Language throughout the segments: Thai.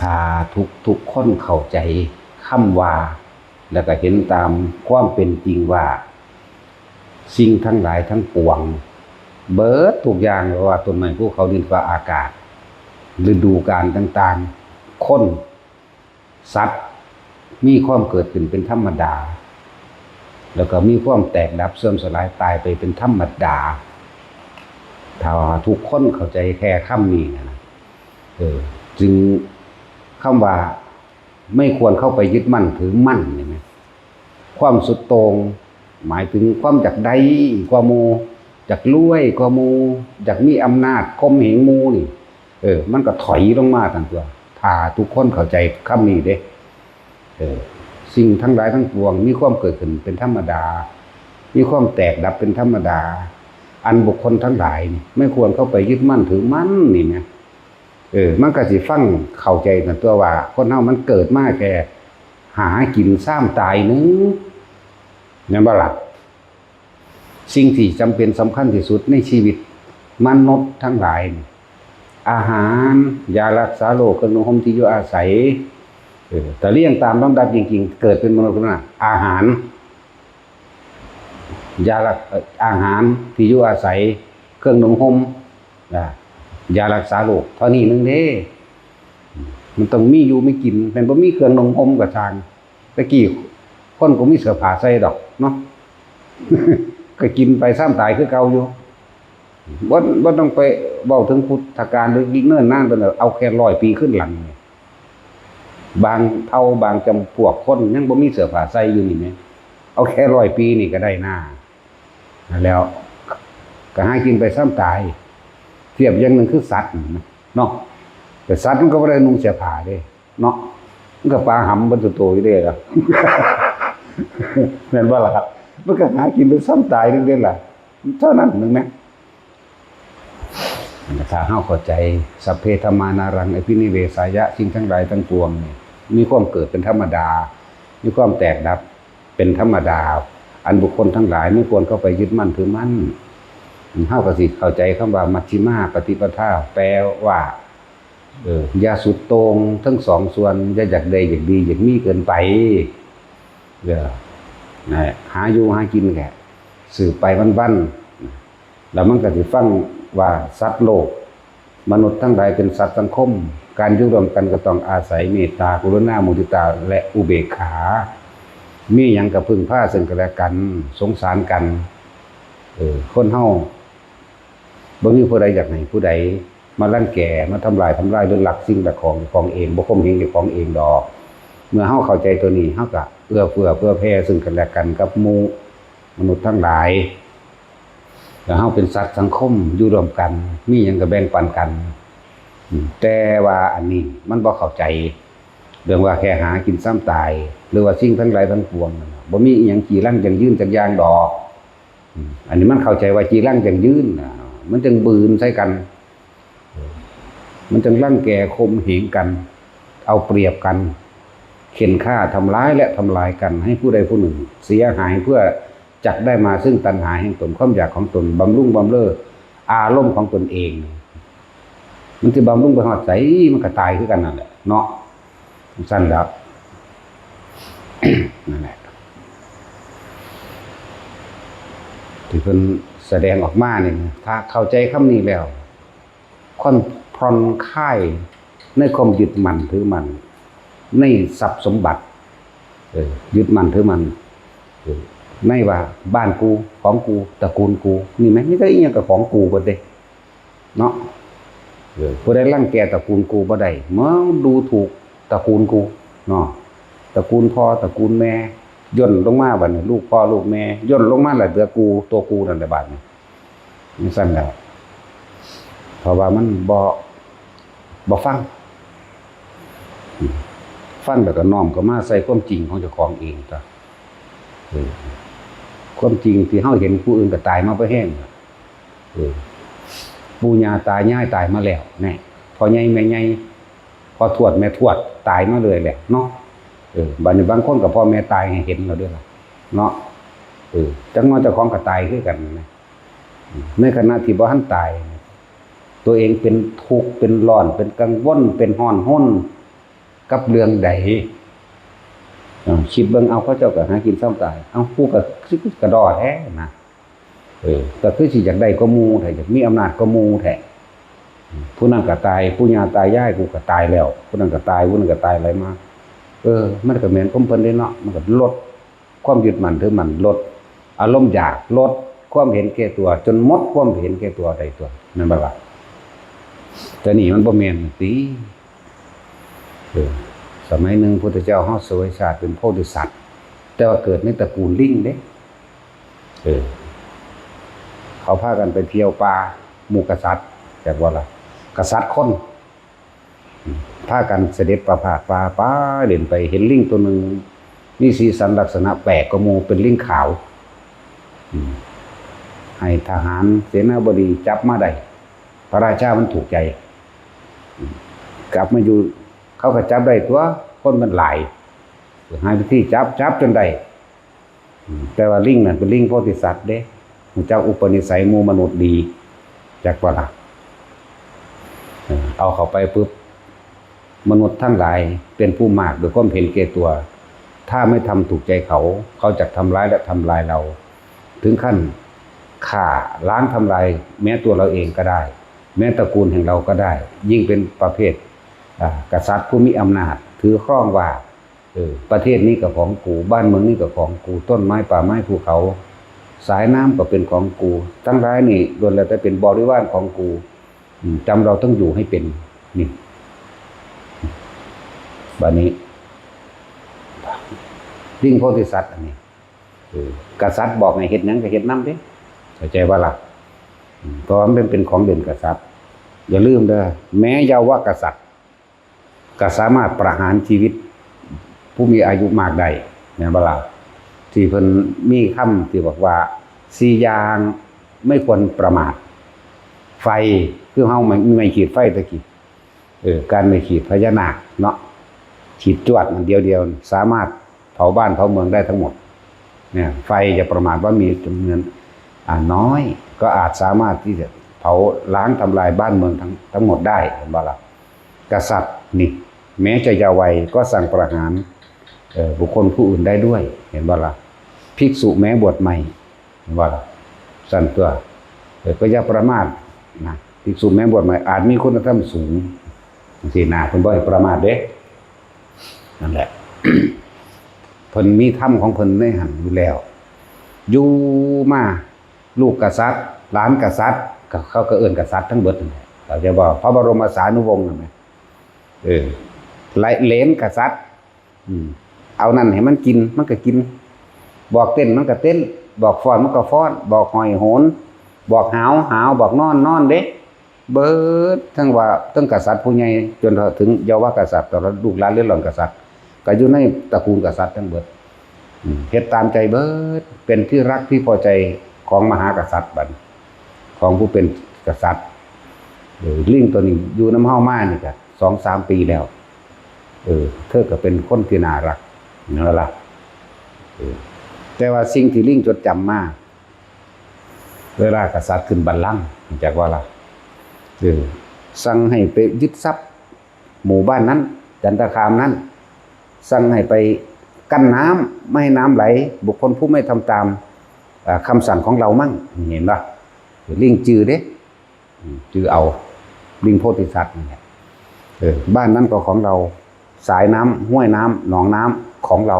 ถ้าทุกคนเข้าใจคำว่าแล้วก็เห็นตามความเป็นจริงว่าสิ่งทั้งหลายทั้งปวงเบิดทุกอย่างว่าต้นไม้ภูเขาดินฟ้าอากาศฤดูกาลต่างๆคนสัตว์มีความเกิดขึ้นเป็นธรรมดาแล้วก็มีความแตกดับเสื่อมสลายตายไปเป็นธรรมดาถ้าทุกคนเข้าใจแค่คำนี้นะจึงคำว่าไม่ควรเข้าไปยึดมั่นถือมั่นเห็นไหมความสุดโต่งหมายถึงความจากใดกว่าโมจากรวยกว่าโมจากมีอำนาจข่มเหงโมนี่มันก็ถอยลงมาทั้งตัวถ้าทุกคนเข้าใจคำนี้เด้สิ่งทั้งหลายทั้งปวงมีความเกิดขึ้นเป็นธรรมดามีความแตกดับเป็นธรรมดาอันบุคคลทั้งหลายไม่ควรเข้าไปยึดมั่นถือมั่นนี่นะมันก็สิฟังเข้าใจกันตัวว่าคนเฮามันเกิดมาแค่หากินซ้ำตายนึงนั่นบ่ล่ะสิ่งที่จำเป็นสำคัญที่สุดในชีวิตมนุษย์ทั้งหลายอาหารยารักษาโรคเครื่องนุ่งห่มที่อยู่อาศัยแต่เรียงตามลำดับจริงๆเกิดเป็นมนุษย์ขึ้นมาอาหารอาหารที่อยู่อาศัยเครื่องนุ่งห่มยารักษาโรคเท่านี้นึงเด้มันต้องมีอยู่ไม่กินเป็นบ่มีเครื่องนุ่งห่มกับทางตะกี้คนก็มีเสื้อผ้าใส่ดอกเนาะ ก็กินไปซ้ำตายคือเก่าอยู่บ่ต้องไปเว้าถึงพุทธกาลหรือยิ่งเนิ่นนานเป็นเอาแค่100 ปีขึ้นหลังบางเผ่าบางจำพวกคนยังบ่มีเสื้อผ้าใส่อยู่นี่แม่เอาแค่100 ปีนี่ก็ได้หน้าแล้วก็หากินไปซ้ำตายเทียบอย่างนึงคือสัตว์เนาะแต่สัตว์มันก็บ่ได้นุ่งเสื้อผ้าเด้เนาะมันก็ปลาหำบ่โตๆอยู่เด้ล่ะ แม่นบ่ล่ะครับมันก็หากินไปซ้ำตายนึงเด้ล่ะเท่านั้นนึงแม่ถ้าเฮาเข้าใจสัพเพธัมมานารังอภินิเวสายะสิ่งทั้งหลายทั้งปวงนี่มีความเกิดเป็นธรรมดามีความแตกดับเป็นธรรมดาอันบุคคลทั้งหลายไม่ควรเข้าไปยึดมั่นถือมั่นเฮาก็สิเข้าใจคำว่ามัชฌิมาปฏิปทาแปลว่าอย่าสุดโต่งทั้งสองส่วนอย่าอยากใดอยากดีอยากมีเกินไปหาอยู่หากินแค่สืบไปวันๆแล้วมันก็สิฟังว่าสัตว์โลกมนุษย์ทั้งหลายเป็นสัตว์สังคมการอยู่ร่วมกันก็ต้องอาศัยเมตตากรุณามุทิตาและอุเบกขามีหยังก็พึ่งพาซึ่งกันและกันสงสารกันคนเฮาบ่มีผู้ใดอยากให้ผู้ใดมารังแกมาทำลายหรือลักสิ่งของเองบ่ข่มเหงของเองดอกเมื่อเฮาเข้าใจตัวนี้เฮาก็เอื้อเฟื้อเพื่อแผ่ซึ่งกันและกันกับหมู่มนุษย์ทั้งหลายแล้วเฮาเป็นสัตว์สังคมอยู่ร่วมกันมีหยังก็แบ่งปันกันแต่ว่าอันนี้มันบ่เข้าใจเรื่องว่าแค่หากินซ้ำตายหรือว่าสิ่งทั้งหลายทั้งปวงบ่มีอีหยังจีรังจังยืนจักอย่างดอกอันนี้มันเข้าใจว่าจีรังจังยืนมันจังบืนใส่กันมันจังรังแกข่มเหงกันเอาเปรียบกันเข็นฆ่าทำร้ายและทำลายกันให้ผู้ใดผู้หนึ่งเสียหายเพื่อจักได้มาซึ่งตัณหาแห่งตนความอยากของตนบำรุงบำเรออารมณ์ของตนเองมันจะบำรุงไปหอดใสมันก็ตายคือกันนั่นแหละเนาะสั้นแล้ว นั่นแหละที่เพิ่นแสดงออกมาเนี่ยถ้าเข้าใจคำนี้แล้วค่อนผ่อนคลายในความยึดมั่นถือมั่นในทรัพย์สมบัติยึดมั่นถือมั่นในว่าบ้านกูของกูตระกูลกูนี่ไหมนี่ก็อีกอย่างกับของกูบ่ได้เนาะผู้ใดรังแกตระกูลกูบ่ได้เมื่อดูถูกตระกูลกูเนาะตระกูลพ่อตระกูลแม่ย่นลงมาบัดนี้ลูกพ่อลูกแม่ย่นลงมาแล้วเหลือกูตัวกูนั่นแหละบัดนี้มันสั่นแล้วเพราะว่ามันบ่ฟังแล้วก็น้อมก็มาใส่ความจริงของเจ้าของเองจ้ะความจริงที่เฮาเห็นผู้อื่นก็ตายมาบ่แห้งปู่ย่าตายายตายมาแล้วแน่พ่อใหญ่แม่ใหญ่พ่อทวดแม่ทวดตายมาเลยแหละเนาะบัดนี้บางคนก็พ่อแม่ตายให้เห็นแล้วเด้อล่ะเนาะจังว่าเจ้าของก็ตายคือกันนะในขณะที่บ่ทันตายตัวเองเป็นทุกข์เป็นร้อนเป็นกังวลเป็นร้อนห้น กับเรื่องใดคิดเบิ่งเอาเขาเจ้าก็หากินซ้ำตายเอาผู้ก็กระดอแท้นะก็คือสิอยากได้ก็มูแท้อยากมีอำนาจก็มูแท้ผู้นั้นก็ตายผู้ญาตายายกูก็ตายแล้วผู้นั้นก็ตายผู้นั้นก็ตายอะไรมามันก็แม่นของเพิ่นได้เนาะมันก็ลดความยึดมั่นถือมั่นลดอารมณ์อยากลดความเห็นแก่ตัวจนหมดความเห็นแก่ตัวใดตัวนั่นบ่ล่ะแต่นี่มันบ่แม่นติสมัยหนึ่งพุทธเจ้าเฮาเสวยชาติเป็นโพธิสัตว์แต่ว่าเกิดในตระกูลลิงเด้เขาพากันไปเที่ยวป่าหมู่กษัตริย์แต่ว่าล่ะกษัตริย์คนพากันเสด็จประพาสป่าป้าเดินไปเห็นลิงตัวหนึ่งมีสีสันลักษณะแปลกกว่าหมู่เป็นลิงขาวให้ทหารเสนาบดีจับมาได้พระราชามันถูกใจกลับมาอยู่เขาก็จับได้ตัวคนมันหลายหาวิธีจับจนได้แต่ว่าลิงนั่นเป็นลิงโพธิสัตว์เด้เจ้าอุปนิสัยหมู่มนุษย์ดีจากว่าล่ะเอาเข้าไปปุ๊บมนุษย์ทั้งหลายเป็นผู้มากโดยความเห็นแก่ตัวถ้าไม่ทำถูกใจเขาจะทำร้ายและทำลายเราถึงขั้นฆ่าล้างทำลายแม้ตัวเราเองก็ได้แม้ตระกูลแห่งเราก็ได้ยิ่งเป็นประเภทกษัตริย์ผู้มีอำนาจถือครองว่าประเทศนี้ก็ของกูบ้านเมืองนี้ก็ของกูต้นไม้ป่าไม้ภูเขาสายน้ำก็เป็นของกูทั้งหลายนี่ล้วนแล้วแต่เป็นบริวารของกูจำเราต้องอยู่ให้เป็นนี่บัดนี้ลิงโพธิสัตว์อันนี้กษัตริย์บอกให้เฮ็ดหยังก็เฮ็ดนำเด้เข้าใจว่าล่ะเพราะมันเป็นของเด่นกษัตริย์อย่าลืมเด้อแม้เยาวกษัตริย์ก็สามารถประหารชีวิตผู้มีอายุมากได้แม่นบ่ล่ะที่เพิ่นมีคำที่บอกว่า4อย่างไม่ควรประมาทไฟคือเฮาไม่ขีดไฟตะกี้การไม่ขีดพญานาคเนาะขีดจวดมันเดียวสามารถเผาบ้านเผาเมืองได้ทั้งหมดเนี่ยไฟจะประมาทว่ามีจำนวนน้อยก็อาจสามารถที่จะเผาล้างทำลายบ้านเมืองทั้งหมดได้เห็นบ่ล่ะกษัตริย์นี่แม้จะเยาว์วัยก็สั่งประหารบุคคลผู้อื่นได้ด้วยเห็นบ่ล่ะภิกษุแม้บวชใหม่เห็นบ่ล่ะสั่นตัวก็อย่าประมาทนะภิกษุแม้บวชใหม่อาจมีคุณธรรมสูงสินะเพิ่นบ่ให้ประมาทเด้นั่นแหละ เพิ่นมีธรรมของเพิ่นในหันอยู่แล้วอยู่มาลูกกษัตริย์หลานกษัตริย์เขาก็เอิ้นกษัตริย์ทั้งเบิดนั่นแหละเราจะบอกพระบรมสารีวงศ์นั่นแหละเหลนกษัตริย์เอานั่นให้มันกินมันก็กินบอกเต้นมันก็เต้นบอกฟ้อนมันก็ฟ้อนบอกหอยโหนบอกหาวบอกนอนเด้เบิดทั้งว่าตั้งกษัตริย์ผู้ใหญ่จนถึงเยาวกษัตริย์ต่อลูกหลานเลื่อนหล่อนกษัตริย์ก็อยู่ในตระกูลกษัตริย์ทั้งเบิดเฮ็ดตามใจเบิดเป็นที่รักที่พอใจของมหากษัตริย์บัดของผู้เป็นกษัตริย์ลิงตัวนี้อยู่น้ำเฮามานี่ก็ 2-3 ปีแล้วเธอก็เป็นคนที่น่ารักนั่นล่ะแต่ว่าสิ่งที่ลิงจดจำมาเวลากษัตริย์ขึ้นบัลลังก์จากว่าล่ะสั่งให้ไปยึดทรัพย์หมู่บ้านนั้นจันทคามนั้นสั่งให้ไปกั้นน้ำไม่ให้น้ำไหลบุคคลผู้ไม่ทำตามคำสั่งของเรามั่งเห็นป่ะลิงจือเด้จือเอาลิงโพธิสัตว์นี่บ้านนั้นก็ของเราสายน้ำห้วยน้ำหนองน้ำของเรา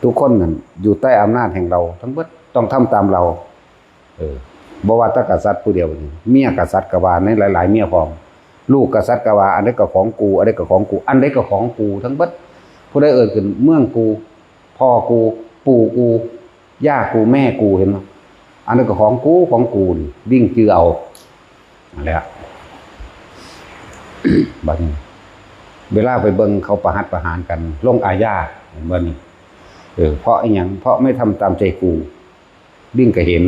ทุกคนนั่นอยู่ใต้อำนาจแห่งเราทั้งหมดต้องทำตามเราบ่ว่าแต่กษัตริย์ผู้เดียวเมียกษัตริย์ก็ว่าในหลายๆเมียพร้อมลูกกษัตริย์ก็ว่าอันใดก็ของกูอันใดก็ของกูอันใดก็ของกูทั้งหมดผู้ใดขึ้นเมืองกูพ่อกูปู่กูย่ากูแม่กูเห็นมั้ยอันนั้นก็ของกูนี่ดิ้งจือเอานั่นแหละบัดนี้เวลาไปเบิ่งเขาประหัตประหารกันลงอาญาบัดนี้เพราะอีหยังเพราะไม่ทำตามใจกูดิ้งก็เห็น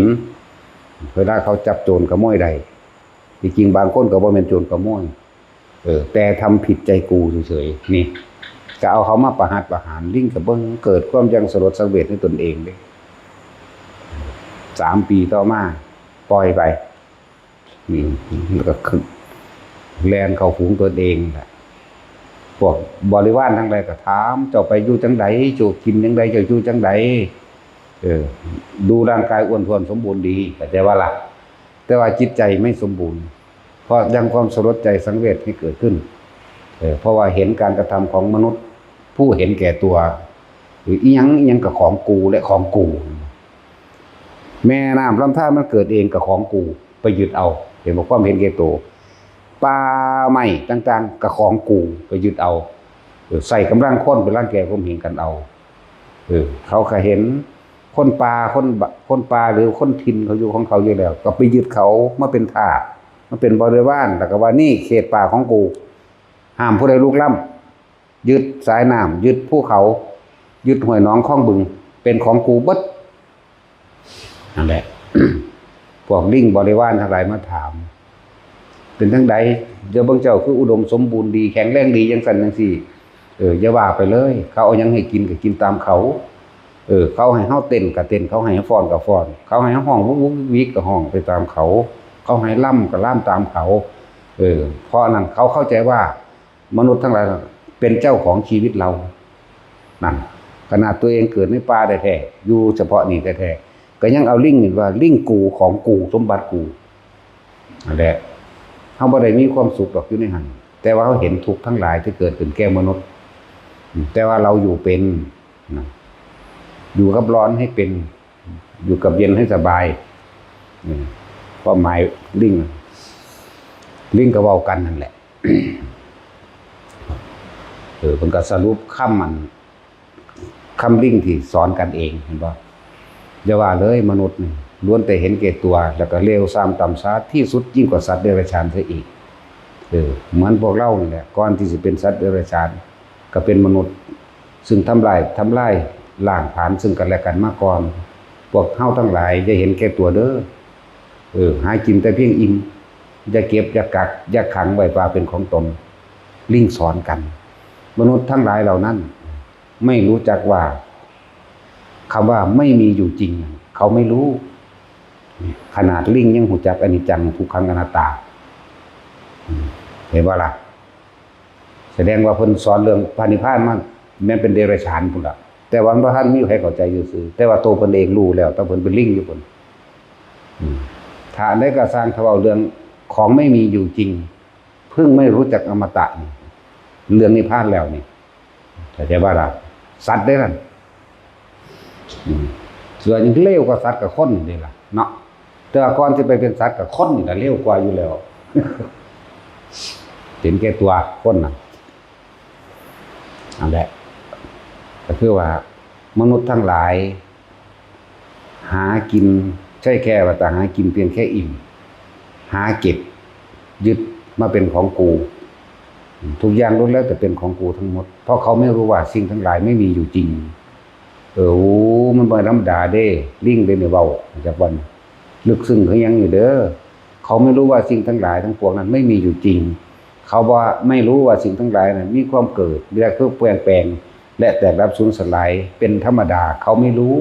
เวลาเขาจับโจรขโมยได้จริงๆบางคนก็บ่แม่นโจรขโมยแต่ทำผิดใจกูเฉยๆนี่ก็เอาเขามาประหัตประหารดิ้งก็เบิ่งเกิดความยังสลดสังเวชในตนเองเด้3 ปีต่อมาปล่อยไปนี่แล้วก็ขึ้นแลนเข้าฝูงตนเองแหละ พวกบริวารทั้งหลายก็ถามเจ้าไปอยู่จังไดเจ้ากินจังไดเจ้าอยู่จังไดดูร่างกายอ้วนท้วนสมบูรณ์ดีแต่ว่าล่ะแต่ว่าจิตใจไม่สมบูรณ์เพราะยังความสลดใจสังเวชที่เกิดขึ้นเพราะว่าเห็นการกระทำของมนุษย์ผู้เห็นแก่ตัวหรืออีหยังกับของกูและของกูแม่น้ำลำธารมันเกิดเองกับของกูไปยึดเอาเห็นบอกความเห็นแก่ตัวป่าไม้ต่างๆกับของกูไปยึดเอาใส่กำลังคนไปร่างแก่ผมเห็นกันเอาเขาก็เห็นคนป่าหรือคนถิ่นเขาอยู่ของเขาอยู่แล้วก็ไปยึดเขามาเป็นทาสมาเป็นบริวารแล้วก็ว่านี่เขตป่าของกูห้ามผู้ใดลุกล้ำยึดสายน้ำยึดภูเขายึดห้วยหนองคลองบึงเป็นของกูเบิดนั่นแหละ พวกลิงบริวารทั้งหลายมาถามเป็นทั้งใดเดี๋ยวบางเจ้าคืออุดมสมบูรณ์ดีแข็งแรงดีจังสันจังสี่อย่าว่าไปเลยเขาเอายังให้กินก็กินตามเขาเขาให้เฮาเต้นก็เต้นเขาให้ฟ้อนก็ฟ้อนเขาให้ห้องวุ้กวิกก็ห้องไปตามเขาเขาให้ล่ำก็ล่ำตามเขาเพราะนั้นเขาเข้าใจว่ามนุษย์ทั้งหลายเป็นเจ้าของชีวิตเรานั่นขนาดตัวเองเกิดในป่าแท้ๆอยู่เฉพาะนี่แท้ๆก็ยังเอาลิงนี่ว่าลิงกูของกูสมบัติกูนั่นแหละเขาบ่ได้มีความสุขหรอกอยู่ในหันแต่ว่าเขาเห็นทุกข์ทั้งหลายที่เกิดขึ้นแก่มนุษย์แต่ว่าเราอยู่เป็นอยู่กับร้อนให้เป็นอยู่กับเย็นให้สบายความหมายลิงก็เว้ากันนั่นแหละ เพิ่นก็สรุปคำลิงที่สอนกันเองเห็นบ่อย่าว่าเลยมนุษย์นี่ล้วนแต่เห็นแก่ตัวแล้วก็เลวทรามต่ำช้าที่สุดยิ่งกว่าสัตว์เดรัจฉานซะอีกเหมือนพวกเรานี่แหละก่อนที่จะเป็นสัตว์เดรัจฉานก็เป็นมนุษย์ซึ่งทำลายล้างผลาญซึ่งกันและกันมาก่อนพวกเฮาทั้งหลายอย่าเห็นแก่ตัวเด้อหากินแต่เพียงอิ่มอย่าเก็บอย่ากักอย่าขังไว้ว่าเป็นของตนลิงสอนกันมนุษย์ทั้งหลายเหล่านั้นไม่รู้จักว่าคำว่าไม่มีอยู่จริงเขาไม่รู้ขนาดลิงยังหูจักอนิจจังทุกขังอนัตตาเห็นว่าล่ะแสดงว่าเพิ่นสอนเรื่องพระนิพพานมันแม้เป็นเดรัจฉานพุ่นล่ะแต่ว่าพระท่านมีใครเข้าใจอยู่ซื่อแต่ว่าโตเพิ่นเองรู้แล้วแต่เพิ่นเป็นลิงอยู่พุ่นถ้าได้ก็สร้างเขาเอาเรื่องของไม่มีอยู่จริงเพิ่งไม่รู้จักอมตะเรื่องนิพพานแล้วนี่เข้าใจว่าล่ะสัตว์ได้นั่นส่วนยังเลวกว่าสัตว์กับคนนี่ล่ะเนาะแต่ก่อนที่ไปเป็นสัตว์กับคนนี่ล่ะเลวกว่าอยู่แล้วเห็นแก่ตัวคนน่ะนั่นแหละก็คือว่ามนุษย์ทั้งหลายหากินใช่แค่ว่าแต่หากินเพียงแค่อิ่มหาเก็บยึดมาเป็นของกูทุกอย่างล้วนแล้วแต่เป็นของกูทั้งหมดเพราะเขาไม่รู้ว่าสิ่งทั้งหลายไม่มีอยู่จริงมันบ่ธรรมดาเด้ลิงได้เนี่ยเว้าจากวันลึกซึ้งเขายังอยู่เด้อเขาไม่รู้ว่าสิ่งทั้งหลายทั้งปวงนั้นไม่มีอยู่จริงเขาว่าไม่รู้ว่าสิ่งทั้งหลายนั้นมีความเกิดและคือเปลี่ยนแปลงและแตกดับสูญสลายเป็นธรรมดาเขาไม่รู้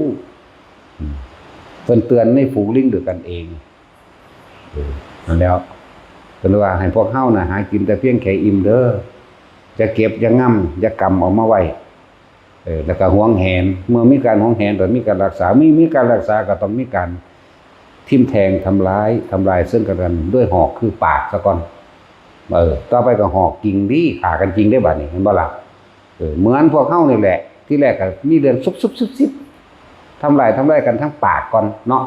เพิ่นเตือนในฝูงลิงด้วยกันเองนั่นแล้วเพิ่นว่าให้พวกเฮาน่ะหากินแต่เพียงแค่อิ่มเด้อจะเก็บจะง่ำจะกำออกมาไว้แล้วก็หวงแหนเมื่อมีการหวงแหนแต่มีการรักษามีการรักษาก็ต้องมีการทิ่มแทงทำร้ายซึ่งกันด้วยหอกคือปากซะก่อนต่อไปก็หอกกิ่งดีขากันจริงได้บัดนี้เห็นบ่ล่ะเหมือนพวกเฮานี่แหละที่แรกก็มีเรื่องซุบทำลายกันทั้งปากก่อนเนาะ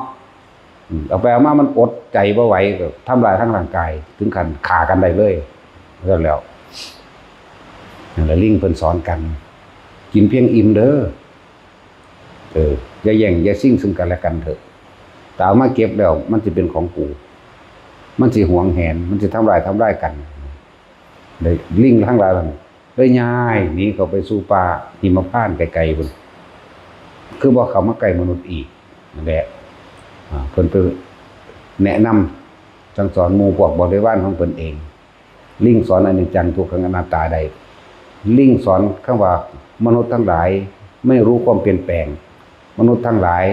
เอาไปเอามามันอดใจบ่ไหวก็ทำลายทั้งร่างกายถึงขั้นฆ่ากันได้เลยแล้วนั่นแหละลิงเพิ่นสอนกันกินเพียงอิ่มเด้ออย่าแย่งอย่าซิ่งซึ่งกันและกันเถอะแต่เอามาเก็บแล้วมันจะเป็นของกูมันสิหวงแหนมันสิทำลายกันได้ลิงทั้งหลายเลยย้ายหนีเข้าไปสู่ป่าหิมพานต์ไกลๆพุ่นคือบ่เข้ามาใกล้มนุษย์อีกนั่นแหละเพิ่นไปแนะนำสั่งสอนหมู่พวกบริวารของเพิ่นเองลิงสอนอนิจจังทุกขังอนัตตาได้ลิงสอนคำว่ามนุษย์ทั้งหลายไม่รู้ความเปลี่ยนแปลงมนุษย์ทั้งหลาย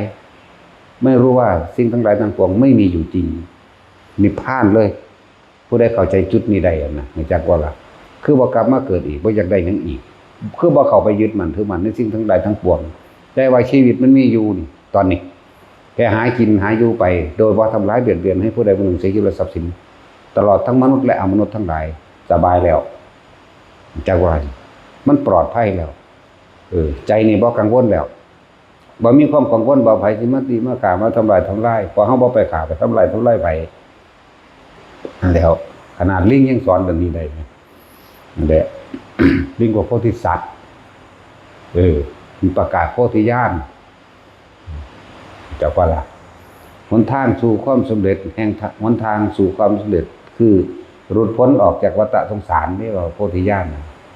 ไม่รู้ว่าสิ่งทั้งหลายทั้งปวงไม่มีอยู่จริงนิพพานเลยผู้ใดเข้าใจจุดนี้ได้นะไม่จักว่าล่ะ คือบ่กลับมาเกิดอีกบ่อยากได้หยังอีกคือบ่เข้าไปยึดมันถือมันในสิ่งทั้งหลายทั้งปวงแต่ว่าชีวิตมันมีอยู่นี่ตอนนี้แค่หากินหาอยู่ไปโดยบ่ทำร้ายเบียดเบียนให้ผู้ใดผู้หนึ่งเสียชีวิตและทรัพย์สินตลอดทั้งมนุษย์และอมนุษย์ทั้งหลายสบายแล้วจักว่ามันปลอดภัยแล้วใจนี่บ่กังวลแล้วบ่มีความกังวลบ่ไผสิมาตีมาฆ่ามาทำลายพอเฮาบ่ไปฆ่าไปทำลายไผนั่นแล้วขนาดลิงยังสอนแบบนี้ได้นั่นแหละ ลิงกว่าโพธิสัตว์มันประกาศโพธิญาณจักว่าล่ะหนทางสู่ความสำเร็จหนทางสู่ความสำเร็จคือหลุดพ้นออกจากวัฏสงสารนี่ว่าโพธิญาณ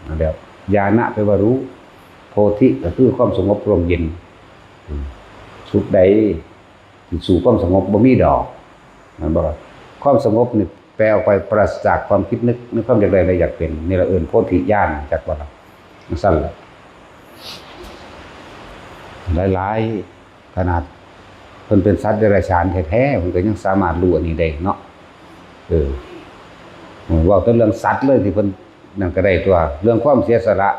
นั่นแหละญาณะแปลว่ารู้โพธิก็คือความสงบร่มเย็นสุดใดสู่ความสงบบ่มีดอกนั่นบ่ความสงบนี่แปลออกไปปราศจากความคิดนึกความอยากได้อะไรอยากเป็นนี่ละเอิ้นโพธิญาณจักว่าซั่นแหละหลายๆขนาดเพิ่นเป็นสัตว์เดรัจฉานแท้ๆเพิ่นก็ยังสามารถรู้อันนี้ได้เนาะเว้าแต่เรื่องสัตว์เลยที่เพิ่นนั่นก็ได้ตัวเรื่องความเสียสละ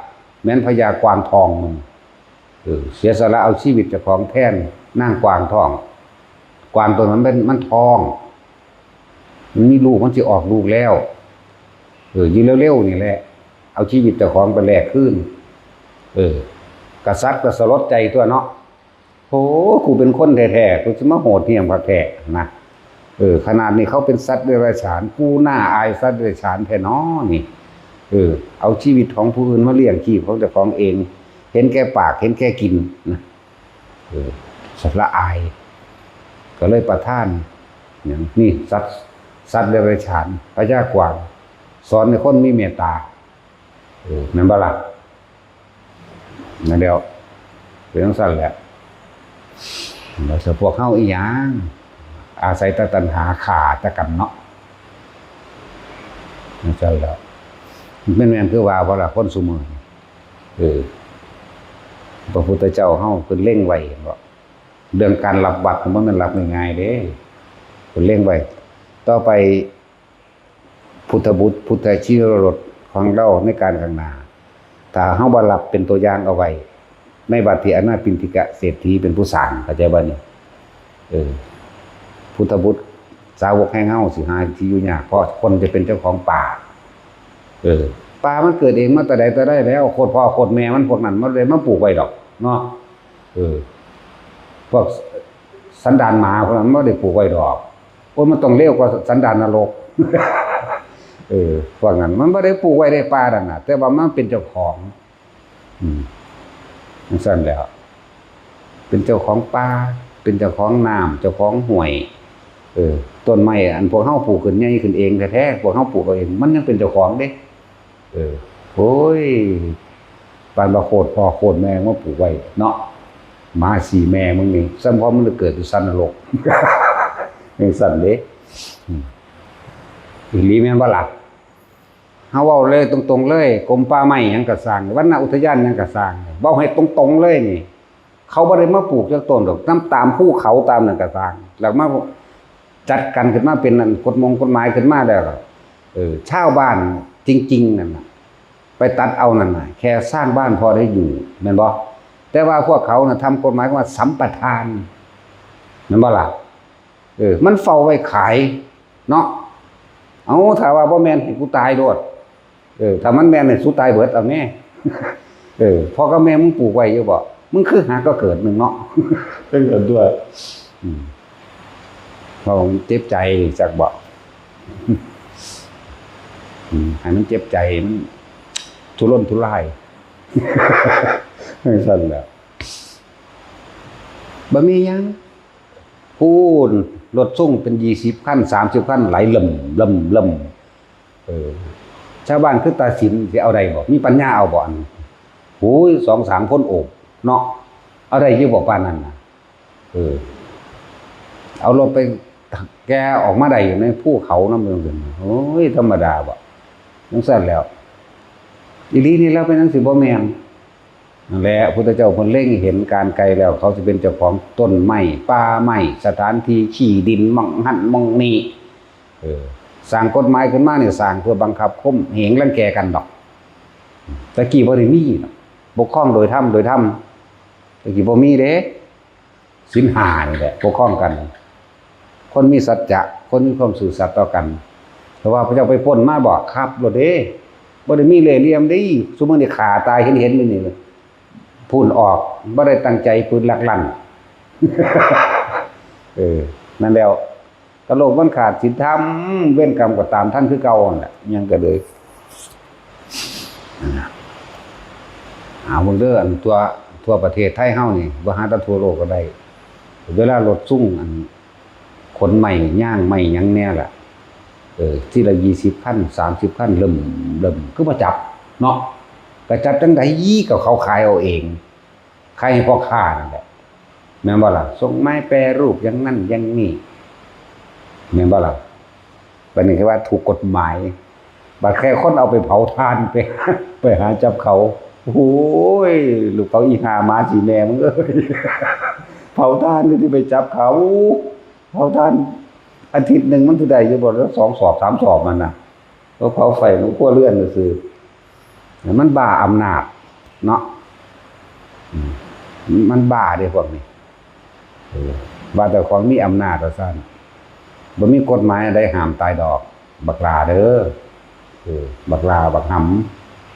แม้นพญากวางทองมันเสียสละเอาชีวิตเจ้าของแทนนางกวางทองกวางตัวนั้นมันทองมันมีลูกมันสิออกลูกแล้วยิงเร็วๆนี่แหละเอาชีวิตเจ้าของไปแลกคืนกษัตริย์ก็สลดใจตัวเนาะโหกูเป็นคนแท้ๆกูสิมาโหดเหี้ยมกับแท้นะขนาดนี้เขาเป็นสัตว์เดรัจฉานกูน่าอายสัตว์เดรัจฉานแท้น้อนี่เอาชีวิตของผู้อื่นมาเลี้ยงชีพของเจ้าของเองเห็นแก่ปากเห็นแก่กินนะสัตว์ละอายก็เลยประทานอย่างนี่สัตว์เดรัจฉานพญากวางสอนให้คนมีเมตตานั่นบ่ล่ะนั่นเดียวเป็นจังซั่นแหละแล้วพวกเฮาอีหยังอาศัยแต่ตัณหาขาดแต่กันเนาะนั่นซั่นแหละแม่นคือว่าบ่ล่ะคนซุมื้อพระพุทธเจ้าเฮาเพิ่นเล็งไว้บ่เรื่องการรับบัตรมันบ่แม่นรับง่ายๆเด้เพิ่นเล็งไว้ต่อไปพุทธบุตรพุทธชิโรรสของเราในการข้างหน้าถ้าเฮาบ่รับเป็นตัวอย่างเอาไว้ในบัดที่อนาปินติกะเศรษฐีเป็นผู้สร้างเข้าใจบ่นี่พุทธบุตรสาวกแห่งเฮาสิหาที่อยู่ยากเพราะคนจะเป็นเจ้าของป่าป่ามันเกิดเองมาแต่ใดแต่ได้แล้วโคตรพ่อโคตรแม่มันพวกนั้นมันเลยมาปลูกไว้ดอกเนาะพวกสันดานหมาพวกนั้นบ่ได้ปลูกไว้ดอกโอ้ยมันต้องเร็วกว่าสันดานนรกพวกนั้นมันบ่ได้ปลูกไว้ในป่านั่นน่ะแต่ว่ามันเป็นเจ้าของมันสั่นแล้วเป็นเจ้าของป่าเป็นเจ้าของน้ำเจ้าของห้วยต้นไม้อันพวกเฮาปลูกขึ้นใหญ่ขึ้นเองแท้ๆพวกเฮาปลูกเอาเองมันยังเป็นเจ้าของเด้โอ้ยปานบ่โคตรพ่อโคตรแม่มาปลูกไว้เนาะหมาสี่แม่มึงนี่ซ้ำพอมันเกิดอยู่สันนรกนี่สั่นเด้อีหลีแม่นบ่ล่ะเฮาเว้าเลยตรงๆเลยกรมป่าไม้หยังก็สร้างวรรณอุทยานหยังก็สร้างเว้าให้ตรงๆเลยนี่เขาบ่ได้มาปลูกจักต้นดอกตามภูเขาตามนั่นก็สร้างแล้วมาจัดกันขึ้นมาเป็นนั่นกฎหมายขึ้นมาแล้วชาวบ้านจริงๆนั่นน่ะไปตัดเอานั่นน่ะแค่สร้างบ้านพอได้อยู่แม่นบ่แต่ว่าพวกเขาน่ะทำกฎหมายว่าสัมปทานแม่นบ่ล่ะมันเฝ้าไว้ขายเนาะเอาถ้าว่าบ่แม่นให้กูตายโลดถ้ามันแม่นให้สุตายเบิดเอาแม่พ่อกับแม่มึงปลูกไว้อยู่บ่มึงคือหาก็เกิดนึงเนาะเป็นกันด้วยเพราะมันเจ็บใจจักบ่ให้มันเจ็บใจมันทุรนทุรายไม่สั่นแล้วบ่มีหยังพูนรถส่งเป็น20คัน30คันไหลล่มชาวบ้านคือตาสินสิเอาได้บ่มีปัญญาเอาบ่อันโอ้ย 2-3 คนโอบเนาะเอาได้อยู่บ่ปานนั้นน่ะเอารถไปแกออกมาได้อยู่ในภูเขานำเมืองโอ้ยธรรมดาบ่จังซั่นแล้วอีหลีนี่แล้วเป็นจังสิบ่แม่นนั่นแหละพุทธเจ้าเพิ่นเล็งเห็นการไกลแล้วเขาสิเป็นเจ้าของต้นไม้ป่าไม้สถานที่ขี้ดินมั่งหั่นมั่งนี่สร้างกฎหมายขึ้นมานี่สร้างเพื่อบังคับข่มเหงรังแกกันดอก ตะกี้บ่ได้มีปกครองโดยธรรมตะกี้บ่มีเด้ศีล5นี่แหละปกครองกันคนมีสัจจะคนมีความซื่อสัตย์ต่อกันเพราะว่าพระเจ้าไปปล้นมาบอกครับโลดเด้บ่ได้มีเล่ห์เหลี่ยมเด้ซุมื้อนี้ฆ่าตายเห็นๆนี่พูนออกบ่ได้ตั้งใจปืนลักลั่น นั่นแล้วกะโลกมันขาดศีลธรรมเว้นกรรมก็ตามท่านคือเก่านั่นแหละยังก็เลยเบิ่งเด้ออันทั่วประเทศไทยเฮานี่บ่หาแต่ทั่วโลกก็ได้เวลารถซุ่งอันขนใหม่ย่างใหม่หยังแน่ล่ะที่ละ20คัน30คันเริ่มคือมาจับเนาะก็จับจังได๋ก็เขาขายเอาเองขายให้พ่อค้านั่นแหละแม่นบ่ล่ะส่งไม้แปรรูปอย่างนั้นอย่างนี้แม่นบ่ล่ะบัดนี้คือว่าถูกกฎหมายบัดแค่คนเอาไปเผาทานไปหาจับเขาโอ้ยลูกเขาอีหาหมาสิแม่มึงเอ้ยเผาทานที่ไปจับเขาเผาทานอาทิตย์นึงมันสิได้อยู่บ่แล้ว2 สอบ 3 สอบมันน่ะก็เผาไฟมันคั่วเลื่อนซื่อมันบ้าอำนาจเนาะมันบ้าเด้พวกนี้ว่าแต่ของมีอำนาจว่าซั่นบ่มีกฎหมายใดห้ามตายดอกบักลาเด้อบักลาบักห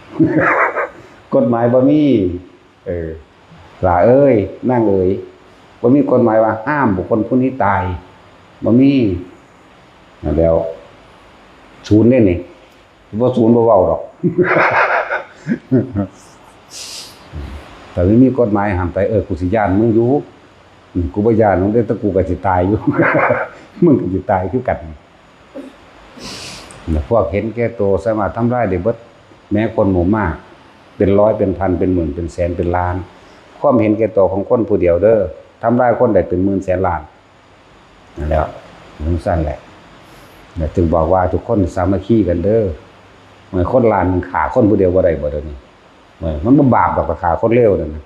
ำกฎหมายบ่มีลาเอ้ยนั่งเอ้ยบ่มีกฎหมายว่าห้ามบุคคลผู้นี้ตายบ่มีนั่นแล้วศูนย์เด้นี่บ่ศูนย์บ่เว้าดอก แต่ไม่มีกฎหมายห้ามตายกูสิย้านมึงอยู่กูบ่ย้านมึงเด้แต่กูก็สิตายอยู่ มึงก็สิตายคือกันพวกเห็นแก่ตัวสามารถทำร้ายได้เบิดแม้คนหมู่มากเป็นร้อยเป็นพันเป็นหมื่นเป็นแสนเป็นล้านความเห็นแก่ตัวของคนผู้เดียวเด้อทำร้ายคนได้เป็นหมื่นแสนล้านนั่นแหละมันสั้นแหละจึงบอกว่าทุกคนสามัคคีกันเด้อเหมือนคนล้านฆ่าคนผู้เดียวบ่ได้บ่เด้อนี่มันบ่บาปดอกฆ่าคนเลวนั่นนะ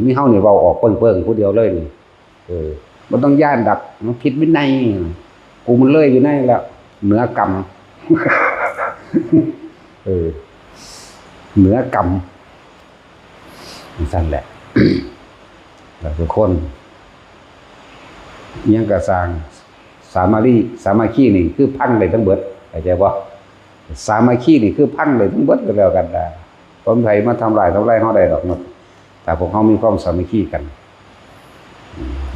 มีเฮานี่เว้าออกเปิ้งๆผู้เดียวเลยนี่บ่ต้องย้านดักมันผิดวินัยกูมันเลยอยู่ในแล้วเหนือกรรม เหนือกรรมสั่นแหละ แล้วทุกคนยังกระสร้างสามัคคีนี่คือพังได้ทั้งเบิดเข้าใจบ่สามัคคีนี่คือพังได้ทั้งเบิดก็แล้วกันได้คนไผมาทำลายเฮาได้ดอกเนาะแต่พวกเฮามีความสามัคคีกัน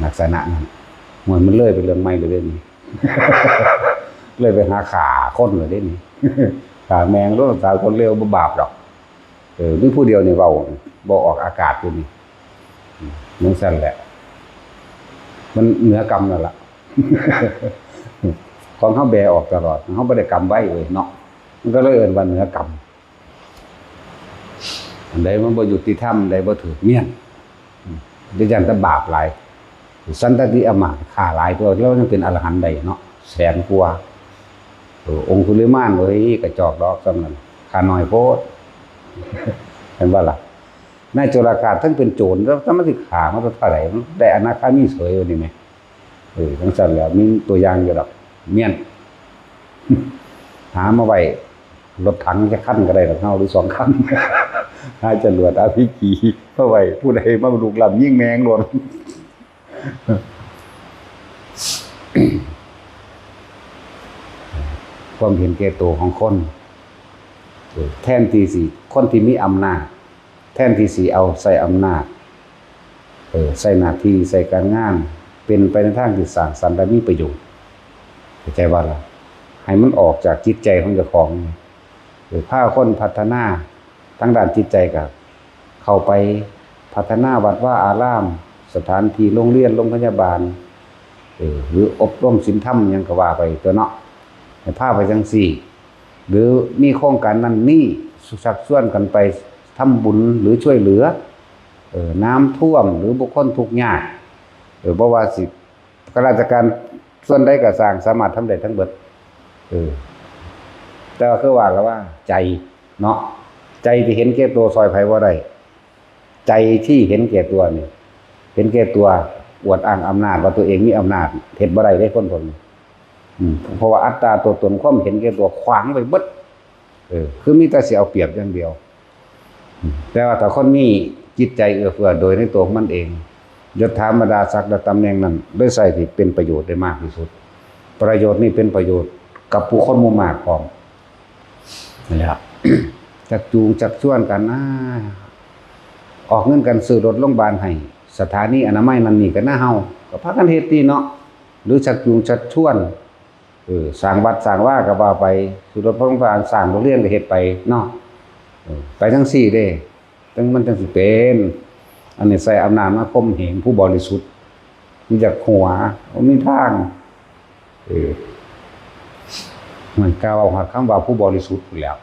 ลักษณะนั้นมันเลยเป็นเรื่องใหม่เลยเด้นี่ เลยไปหาขาคนเลยเด้นี่ ขาแมงรถสาวคนเร็วบ่บาปดอกมีผู้เดียวนี่เว้าบ่ออกอากาศอยู่นี่นั่นซั่นแหละมันเหนือกรรมนั่นล่ะ ของเฮาแบออกตลอดเฮาบ่ได้กรรมไว้เลยเนาะมันก็เลยเอิ้นว่าเหนือกรรมอันใดมันบ่ยุติธรรมใดบ่ถูกเมียนดิฉันแต่บาปหลายสันตติอมาตย์ฆ่าหลายตัวแล้วยังเป็นอรหันต์ได้เนาะแสนกว่าองค์สุลิมานเอ้ยกระจอกดอกซำนั้นฆ่าน้อยโพด เห็นบ่ล่ะนายโจรกาศทั้งเป็นโจรแล้วถ้ามันสิฆ่ามันเท่าไหร่ได้อนาคามีเสยอยู่นี่แหมจังซั่นแล้วมีตัวอย่างอยู่ดอกเมียน หามาไว้รถถังจะคันก็ได้ดอกเฮาหรือ2คัน หาจรวดอาพีจีมาไว้ผู้ใดมาลุกล้ำยิงแมงโลด ความเห็นแก่ตัวของคนแทนที่สิคนที่มีอำนาจแทนที่สิเอาใส่อำนาจใส่หน้าที่ใส่การงานเป็นไปในทางที่สร้างสรรค์และมีประโยชน์เข้าใจว่าล่ะให้มันออกจากจิตใจของเจ้าของพาคนพัฒนาทั้งด้านจิตใจกับเข้าไปพัฒนาวัดว่าอารามสถานที่โรงเรียนโรงพยาบาลหรืออบรมศีลธรรมยังก็ว่าไปตัวเนาะให้พาไปจังซี่หรือมีโครงการนั้นนี่ชักชวนกันไปทำบุญหรือช่วยเหลือน้ำท่วมหรือบุคคลทุกข์ยากบ่ว่าสิข้าราชการส่วนใดก็สร้างสามารถทำได้ทั้งเบิดแต่ว่าคือว่ากันว่าใจเนาะใจที่เห็นแก่ตัวซอยไผบ่ได้ใจที่เห็นแก่ตัวนี่เห็นแก่ตัวอวดอ้างอำนาจว่าตัวเองมีอำนาจเฮ็ดบ่ได้เด้คนนี้เพราะว่าอัตตาตัวตนความเห็นแก่ตัวขวางไว้เบิดคือมีแต่สิเอาเปรียบอย่างเดียว แต่ว่าถ้าคนมีจิตใจเอื้อเฟื้อโดยในตัวของมันเองยศถาบรรดาศักดิ์และตำแหน่งนั้นด้วยใส่ที่เป็นประโยชน์ได้มากที่สุดประโยชน์นี่เป็นประโยชน์กับผู้คนหมู่มากพร้อมนี่แหละ จักจูงจักชวนกันออกเงินกันซื้อรถโรงพยาบาลให้สถานีอนามัยนั่นนี่ก็น่าเฮาก็พากันเฮ็ดดีเนาะหรือจักจูงจักชวนสร้างวัดสร้างว่าก็ว่าไปซื้อรถโรงพยาบาลสร้างโรงเรียนก็เฮ็ดไปเนาะไปทั้ง4เด้จังมันจังสิเป็นอันนี้ใส่อำนาจมาข่มเหงผู้บริสุทธิ์มีจักหัวบ่มีทางมันกล่าวว่าคำว่าผู้บริสุทธิ์อยู่แล้ว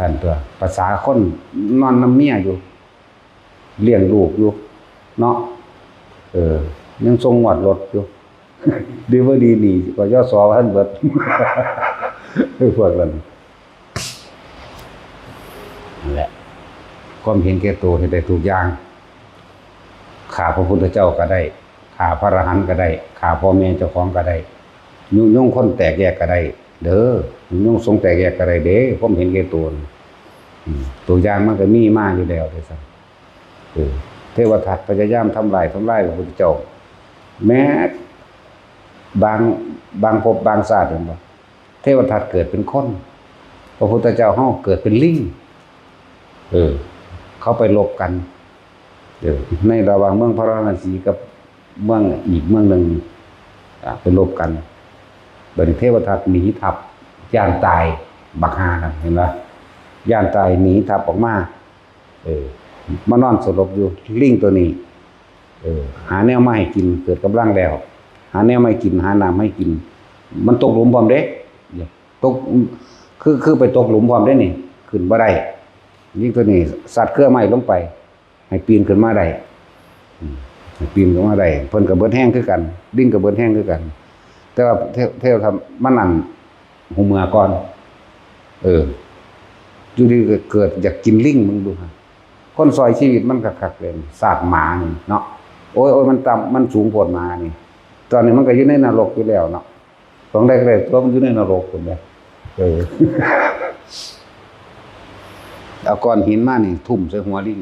ท่านตัวภาษาคนนอนน้ำเมียอยู่เลี้ยงลูกอยู่เนาะยังทรงหวดรถอยู่ดีว่าดีนี่ก็ย่อสอท่านเบิดพวกนั้นนั่นแหละความเห็นแก่ตัวให้ได้ทุกอย่างฆ่าพระพุทธเจ้าก็ได้ฆ่าพระอรหันต์ก็ได้ฆ่าพ่อแม่เจ้าของก็ได้ยุ่งยงคนแตกแยกก็ได้เด้อยุ่งทรงแตกแยกก็ได้เด้ผมเห็นแก่ตัวตัวอย่างมันก็มีมาอยู่แล้วเลยสักเทวทัตพยายามทำลายพระพุทธเจ้าแม้บางภพบางชาติเห็นบ่เทวทัตเกิดเป็นคนพระพุทธเจ้าเฮาเกิดเป็นลิงเขาไปลบกันในระหว่างเมืองพระราณสีกับเมืองอีกเมืองหนึ่งไปลบกันบัดนี้เทวทัตหนีทัพย่านตายบักฮานะเห็นไหมย่านตายหนีทัพออกมามานอนสลบอยู่ลิงตัวนี้หาแนวมาให้กินเกิดกำลังแล้วหาแนวมาให้กินหาน้ำให้กินมันตกหลุมพร้อมเด้ตกคือไปตกหลุมพร้อมได้นี่ขึ้นบ่ได้ยิ่งตัวนี้สัตว์เครือไม้ลงไปให้ปีนขึ้นมาได้ให้ปีนขึ้นมาได้เพิ่นก็เบิดแห้งคือกันลิงก็เบิดแห้งคือกันแต่ว่าเทวทำมันนั่นหูเมื่อก่อนอยู่ดีเกิดอยากกินลิงมึงดูฮะคนซอยชีวิตมันคักๆเลยศาสตร์หมานี่เนาะโอ้ยมันต่ำมันสูงโพดมานี่ตอนนี้มันก็อยู่ในนรกอยู่แล้วเนาะต้องได้ตัวมันอยู่ในนรกพุ่นเด้เอาก้อนหินมานี่ทุ่มใส่หัวลิง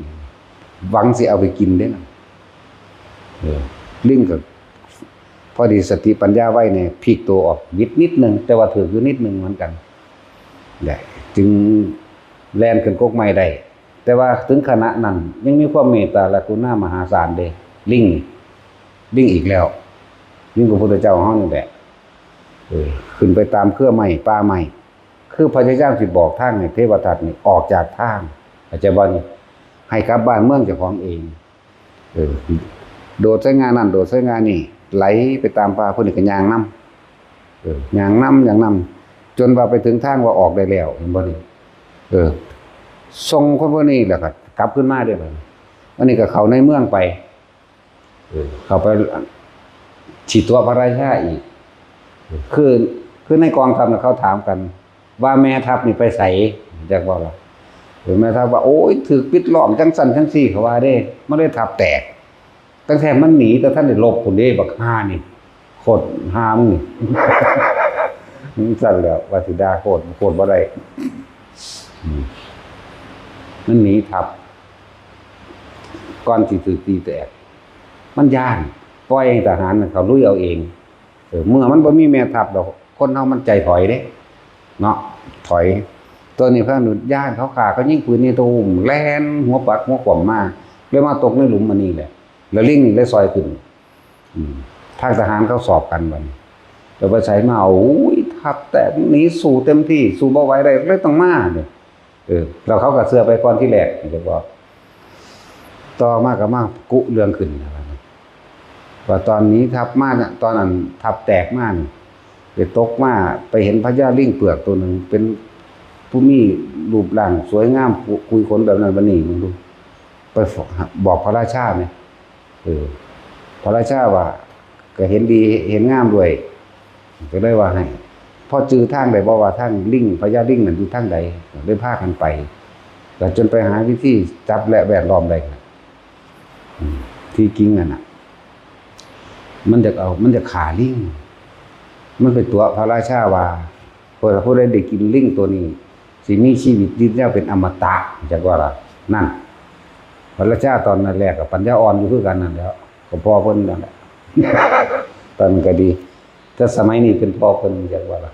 หวังสิเอาไปกินเด้นะลิงก็พอดีสติปัญญาไว้เนี่ยพลิกตัวออกนิดนึงแต่ว่าถืออยู่นิดนึงเหมือนกันจึงแล่นขึ้นกกไม้ได้แต่ว่าถึงขณะนั้นยังมีความเมตตาและกรุณามหาศาลเด้ลิงอีกแล้วลิงพระพุทธเจ้าเฮานี่แหละขึ้นไปตามเครือไม้ป่าไม้คือพระเจ้าสิบอกทางให้เทวทัตนี่ออกจากทางอาจจะบ่นี่ให้กลับบ้านเมืองเจ้าของเองโดดใช้งานนั่นโดดใช้งานนี่ไหลไปตามป่าเพิ่นก็ย่างนำย่างนำจนว่าไปถึงทางว่าออกได้แล้วเห็นบ่นี่ส่งคนพวกนี้แล้วก็กลับขึ้นมาได้บัดอันนี้ก็เข้าในเมืองไปเข้าไปฉีดตัวพระราชาอีกคือในกองทัพเขาถามกันว่าแม่ทัพนี่ไปไสจักบ่ล่ะแม่ทัพว่าโอ้ยถูกปิดล้อมจังซั่นจังซี่เขาว่าเด้มันได้ทัพแตกตั้งแต่มันหนีแต่ท่านได้ลบพุ่นเด้บักห่านี่โคตรหามึงนี่ซั่นแล้วว่าสิด่าโคตรบ่ได้มันหนีทัพก่อนสิถูกตีแตกมันย่านปล่อยให้ทหารเขาลุยเอาเองเมื่อมันบ่มีแม่ทัพดอกคนเฮามันใจถอยเด้เนาะถอยตัวนี้พระนุย่านเขาขาเขายิงปืนนี่ตูมแล่นหัวปักหัวขวมมาเลยมาตกในหลุมมันนี่แหละแล้วลิงนี่เลยซอยขึ้นทางทหารเขาสอบกันบัดนี้แล้วไปใช้มาโอ้ยทัพแต่หนีสู้เต็มที่สู้บ่ไหวได้เลยต้องมาเนี่ยแล้วเขาก็เสื้อไปก่อนที่แรกเดี๋ยวบอกต่อมาก็มากุเรื่องขึ้นว่าตอนนี้ทัพมาเนี่ยตอนนั้นทัพแตกมากไปตกมาไปเห็นพญาลิงเปลือกตัวหนึ่งเป็นผู้มีรูปร่างสวยงามคุยขนแบบนั้นบัดนี้มึงดูไปบอกพระราชาเนี่ยพระราชาว่าก็เห็นดีเห็นงามด้วยก็เลยว่าให้พอจื้อทางใดบอกว่าทางลิงพญาลิงนั่นอยู่ทางใดได้พากันไปแต่จนไปหาวิธีจับและแวดล้อมได้ที่กิ้งนั่นน่ะมันจะขาลิงมันเป็นตัวพระราชาว่าผู้ใดได้กินลิงตัวนี้ สิมีชีวิตยืนยาวเป็นอมตะจักว่าล่ะนั่นพระเจ้าตอนนั้นแรกกับปัญญาอ่อนอยู่คือกันนั่นแล้วก็พ่อเพิ่นนั่นแหละ ตอนก็ดีแต่สมัยนี้เป็นพ่อเพิ่นจักว่าล่ะ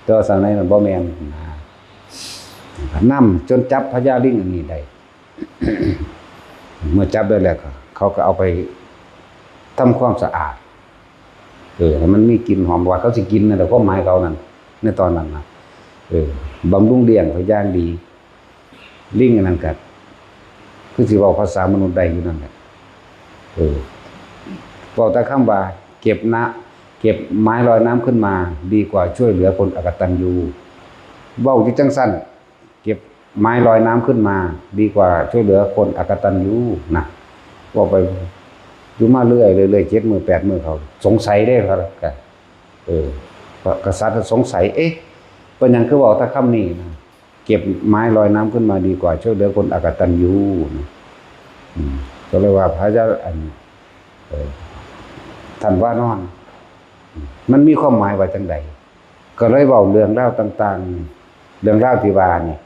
แต่สมัยนั้นบ่แม่นนำจนจับพญาลิงอันนี้ได้ เมื่อจับได้แล้วเขาก็เอาไปทำความสะอาดให้มันมีกลิ่นหอมว่าเขาสิกินนั่นแหละความหมายเขานั่นในตอนนั้นนะบำรุงเลี้ยงเขาอย่างดีลิงอันนั้นก็คือสิเว้าภาษามนุษย์ได้อยู่นั่นแหละเว้าแต่คำว่าเก็บไม้ลอยน้ำขึ้นมาดีกว่าช่วยเหลือคนอกตัญญูเว้าที่จังซั่นเก็บไม้ลอยน้ำขึ้นมาดีกว่าช่วยเหลือคนอกตัญญูนะว่าไปอยู่มาเรื่อย7 มื้อ 8 มื้อเขาสงสัยได้ครับก็กษัตริย์สงสัยเป็นหยังคือเว้าแต่คำนี้นะเก็บไม้ลอยน้ำขึ้นมาดีกว่าช่วยเหลือคนอกตัญญูก็เลยว่าพระเจ้าท่านว่านอนมันมีความหมายว่าจังไดก็เลยเว้าเรื่องราวต่างๆเรื่องราวที่ว่านี่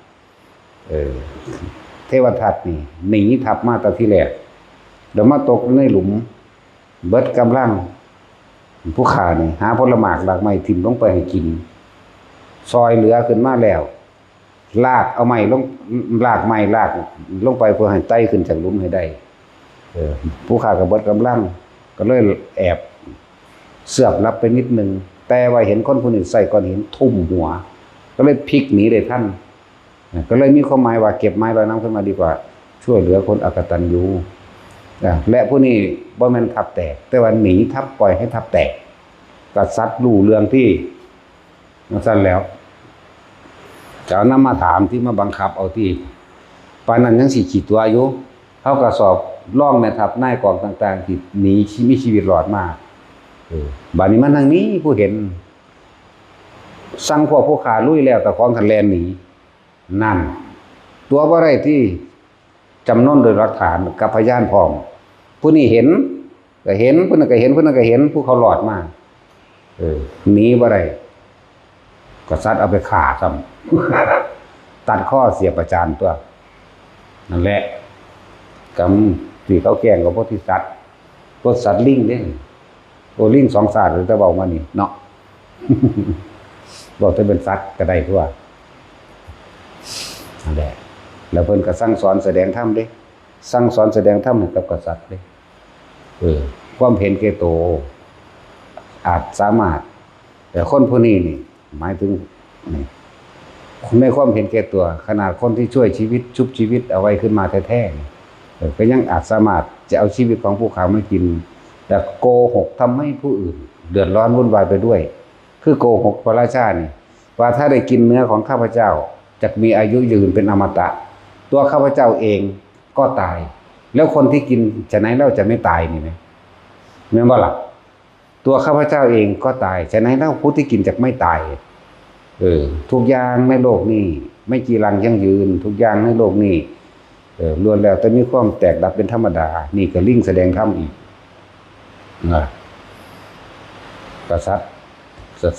เทวทัตนี่หนีทัพมาแต่ที่แรกเดี๋ยวมาตกในหลุมเบิดกำลังผู้ฆ่านี่หาผลหมากหลากไม้ทิ่มลงไปให้กินซอยเหลือขึ้นมาแล้วลากเอาไม้ลงลากไม้ลากลงไปเพื่อให้ไต่ขึ้นจากหลุมให้ได้ผู้ฆ่าก็เบิดกำลังก็เลยแอบเสือบรับไปนิดนึงแต่ว่าเห็นคนผู้นี้ใส่ก้อนหินทุ่มหัวก็เลยพลิกหนีได้ทันก็เลยมีความหมายว่าเก็บไม้ลอยน้ำขึ้นมาดีกว่าช่วยเหลือคนอกตัญญูและผู้นี้บ่แม่นทับแตกแต่ว่าหนีทับปล่อยให้ทับแตกกษัตริย์รู้เรื่องที่นั่นแล้วจะเอานำมาถามที่มาบังคับเอาที่ปานนั้นยังสิขีดตัวอยู่เขาก็สอบร่องแม่ทัพนายกองต่างๆที่หนีมีชีวิตรอดมาบัดนี้มันทางนี้ผู้เห็นสั่งพวกผู้ขาลุยแล้วแต่ของทันแลนหนีนั่นตัวบ่ได้ที่จำนวนโดยหลักฐานกับพยานพร้อมผู้นี้เห็นก็เห็นผู้นั้นก็เห็นผู้นั้นก็เห็นผู้เขาหลอดมาหนีบ่ได้ก็ซัดเอาไปฆ่าซ้ำตัดข้อเสียประจานตัวนั่นแหละกรรมที่เขาแกล้งกับพวกที่สัตว์พวกสัตว์ลิงเด้โอ้ลิง2 ศาสตร์หรือจะเว้ามานี่เนาะ บอกจะเป็นสัตว์ก็ได้ทั่วนั่นแหละแล้วเพิ่นก็สั่งสอนแสดงธรรมเด้สั่งสอนแสดงธรรมให้กับกษัตริย์เด้ความเห็นแก่โตอาจสามารถแต่คนผู้นี้นี่หมายถึงนี่ในความเห็นแก่ตัวขนาดคนที่ช่วยชีวิตชุบชีวิตเอาไว้ขึ้นมาแท้ๆก็ยังอาจสามารถจะเอาชีวิตของผู้เขาไม่กินแต่โกหกทำให้ผู้อื่นเดือดร้อนวุ่นวายไปด้วยคือโกหกพระราชานี่ว่าถ้าได้กินเนื้อของข้าพเจ้าจะมีอายุยืนเป็นอมตะตัวข้าพเจ้าเองก็ตายแล้วคนที่กินฉะนั้นแล้วจะไม่ตายนี่ไหมแม่นบ่ล่ะตัวข้าพเจ้าเองก็ตายฉะนั้นแล้วผู้ที่กินจะไม่ตายทุกอย่างในโลกนี้ไม่จีรังยั่งยืนทุกอย่างในโลกนี้ล้วนแล้วแต่มีความแตกดับเป็นธรรมดานี่ก็ลิงแสดงธรรมอีกกษัตริย์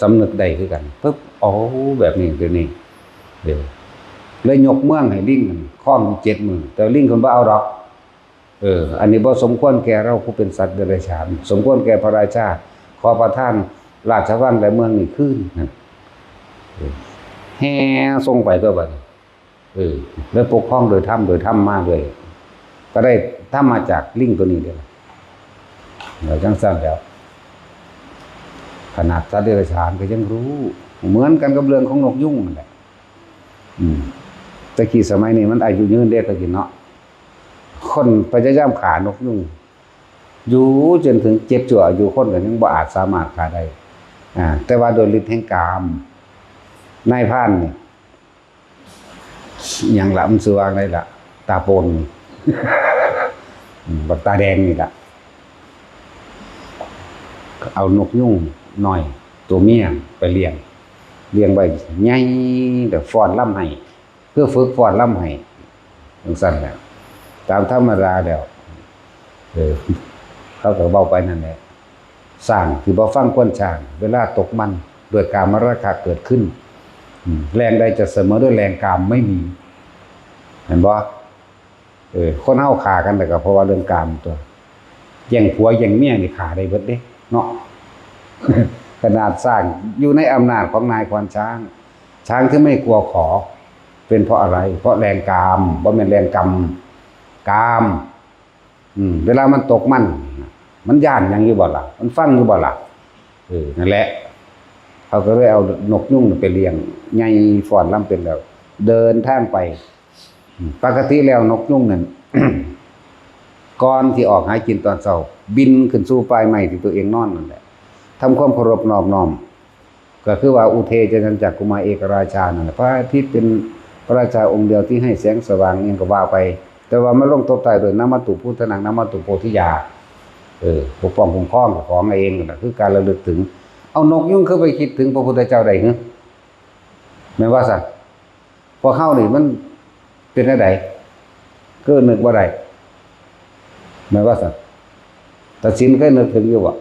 สำนึกได้คือกันปึ๊บแบบนี้เดี๋ยวนี้เลยยกเมืองให้ลิงคล้อง7 มื้อแต่ลิงคนบ่เอาดอกอันนี้บ่สมควรแก่เราผู้เป็นสัตว์เดรัจฉานสมควรแก่พระราชาขอประทานราชวังและเมืองนี้คืนนั่นแห่ส่งไปตัวบัดแล้วปกครองโดยธรรมมาเลยก็ได้ธรรมมาจากลิงตัวนี้เด้อแล้วจังซั่นแล้วขนาดสัตว์เดรัจฉานก็ยังรู้เหมือนกันกับเรื่องของนกยุงนั่นแหละแต่กี้สมัยนี้มันอายุยืนเด้ตะกี้เนาะคนพยายามฆ่านกยุงอยู่จนถึง7 ชั่วอายุคนก็ยังบ่อาจสามารถฆ่าได้แต่ว่าโดยฤทธิ์แห่งกามนายพรานนี่อย่างละมันชื่อว่าไงล่ะตาโปน บักตาแดงนี่ล่ะเอานกยุงหน่อยตัวเมียไปเลี้ยงไว้ใหญ่แต่ฟ้อนล่ำให้เพื่อฝึกฟ้อนล่ำให้จังซั่นแหละตามธรรมดาแล้วเขาก็เว้าไปนั่นแหละสร้างที่บ่ฟังควรช่างเวลาตกมันด้วยกามราคะเกิดขึ้น แรงใดจะเสมอด้วยแรงกามไม่มีเห็นบ่คนเฮาฆ่ากันแต่ก็เพราะว่าเรื่องกามตัวแย่งผัวแย่งเมียนี่ฆ่าได้เบิดเด้เนาะ ขนาดสร้างอยู่ในอำนาจของนายควานช้างช้างที่ไม่กลัวขอเป็นเพราะอะไรเพราะแรงกามบ่แม่นแรงกรรมกามเวลามันตกมันย่านหยังอยู่บ่ล่ะมันฟังอยู่บ่ล่ะนั่นแหละเขาก็เลยเอานกยุ่งไปเลี้ยงใหญ่ฟ้อนลำเป็นแล้วเดินทางไปปกติแล้วนกยุ่งนั่น ก่อนที่ออกหากินตอนเช้าบินขึ้นสู่ปลายไม้ที่ตัวเองนอนนั่นแหละทำความเคารพนอบน้อมก็คือว่าอุเทจนันจักกุมารเอกราชานั่นแหละพระอาทิตย์เป็นพระราชาองค์เดียวที่ให้แสงสว่างนี่ก็ว่าไปแต่ว่ามันลงตบใต้โดยนามัตตุพุทธนังนามัตตุโพธิยาปกป้องคุ้มครองของเองนั่นคือการระลึกถึงเอานกยุ่งเข้าไปคิดถึงพระพุทธเจ้าได้เหรอแม่นว่าสัตว์พอเข้านี่มันเป็นอะไรก็นึกว่าได้แม่นว่าสัตว์แต่สินเคยนึกถึงอยู่บ่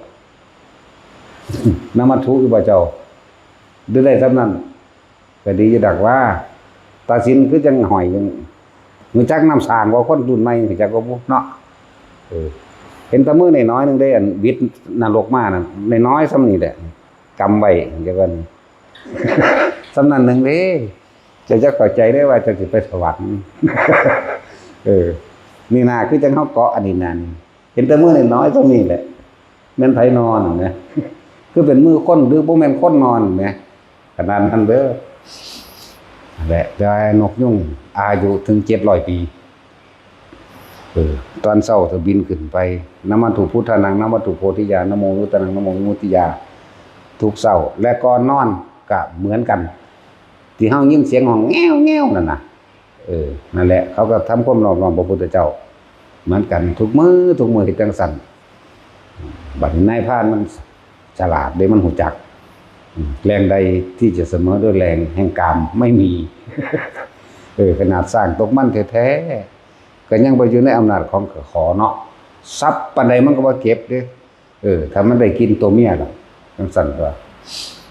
นามัตถุอยู่บ่เจ้าดูได้สำนั้นก็ดีอยู่ดักว่าตาสินคือจังหอยจังมือจักน้ำสางว่าคนรุ่นใหม่มือจักว่าเนาะเห็นตะมือน้อยนึงได้อันวิทย์นรกมานั่นน้อยซ้ำนี่แหละกำไว้จังกันสำนั้นหนึ่งเด้จะเข้าใจได้ว่าจะสิไปสวรรค์นี่นาคือจังเฮาเกาะอันนี้นั่นเห็นตะมือน้อยซ้ำนี่แหละแม่นไผนอนนะคือเป็นมือคนหรือบ่แม่นคนนอนนะขนาดนั้นเด้อแหละได้นกยุ่งอายุถึง700 ปีตอนเช้าจะบินขึ้นไปนะมัตถุพุทธนังนะมัตถุโพธิญาณนะโมนุตตังนะโมวิมุตติยาทุกเช้าและก่อนนอนก็เหมือนกันที่เฮายินเสียงของแง้วๆนั่นน่ะนั่นแหละเขาก็ทำความนอบน้อมพระพุทธเจ้าเหมือนกันทุกมื้อเฮ็ดจังซั่นบัดนี้นายพรานมันฉลาดเด้มันหูจักแรงใดที่จะเสมอด้วยแรงแห่งกามไม่มี ขนาดสร้างตกมันแท้ๆก็ยังบ่อยู่ในอำนาจของขอเนาะทรัพย์ปานใดมันก็บ่เก็บเด้ถ้ามันได้กินตัวเมียล่ะจังซั่นก็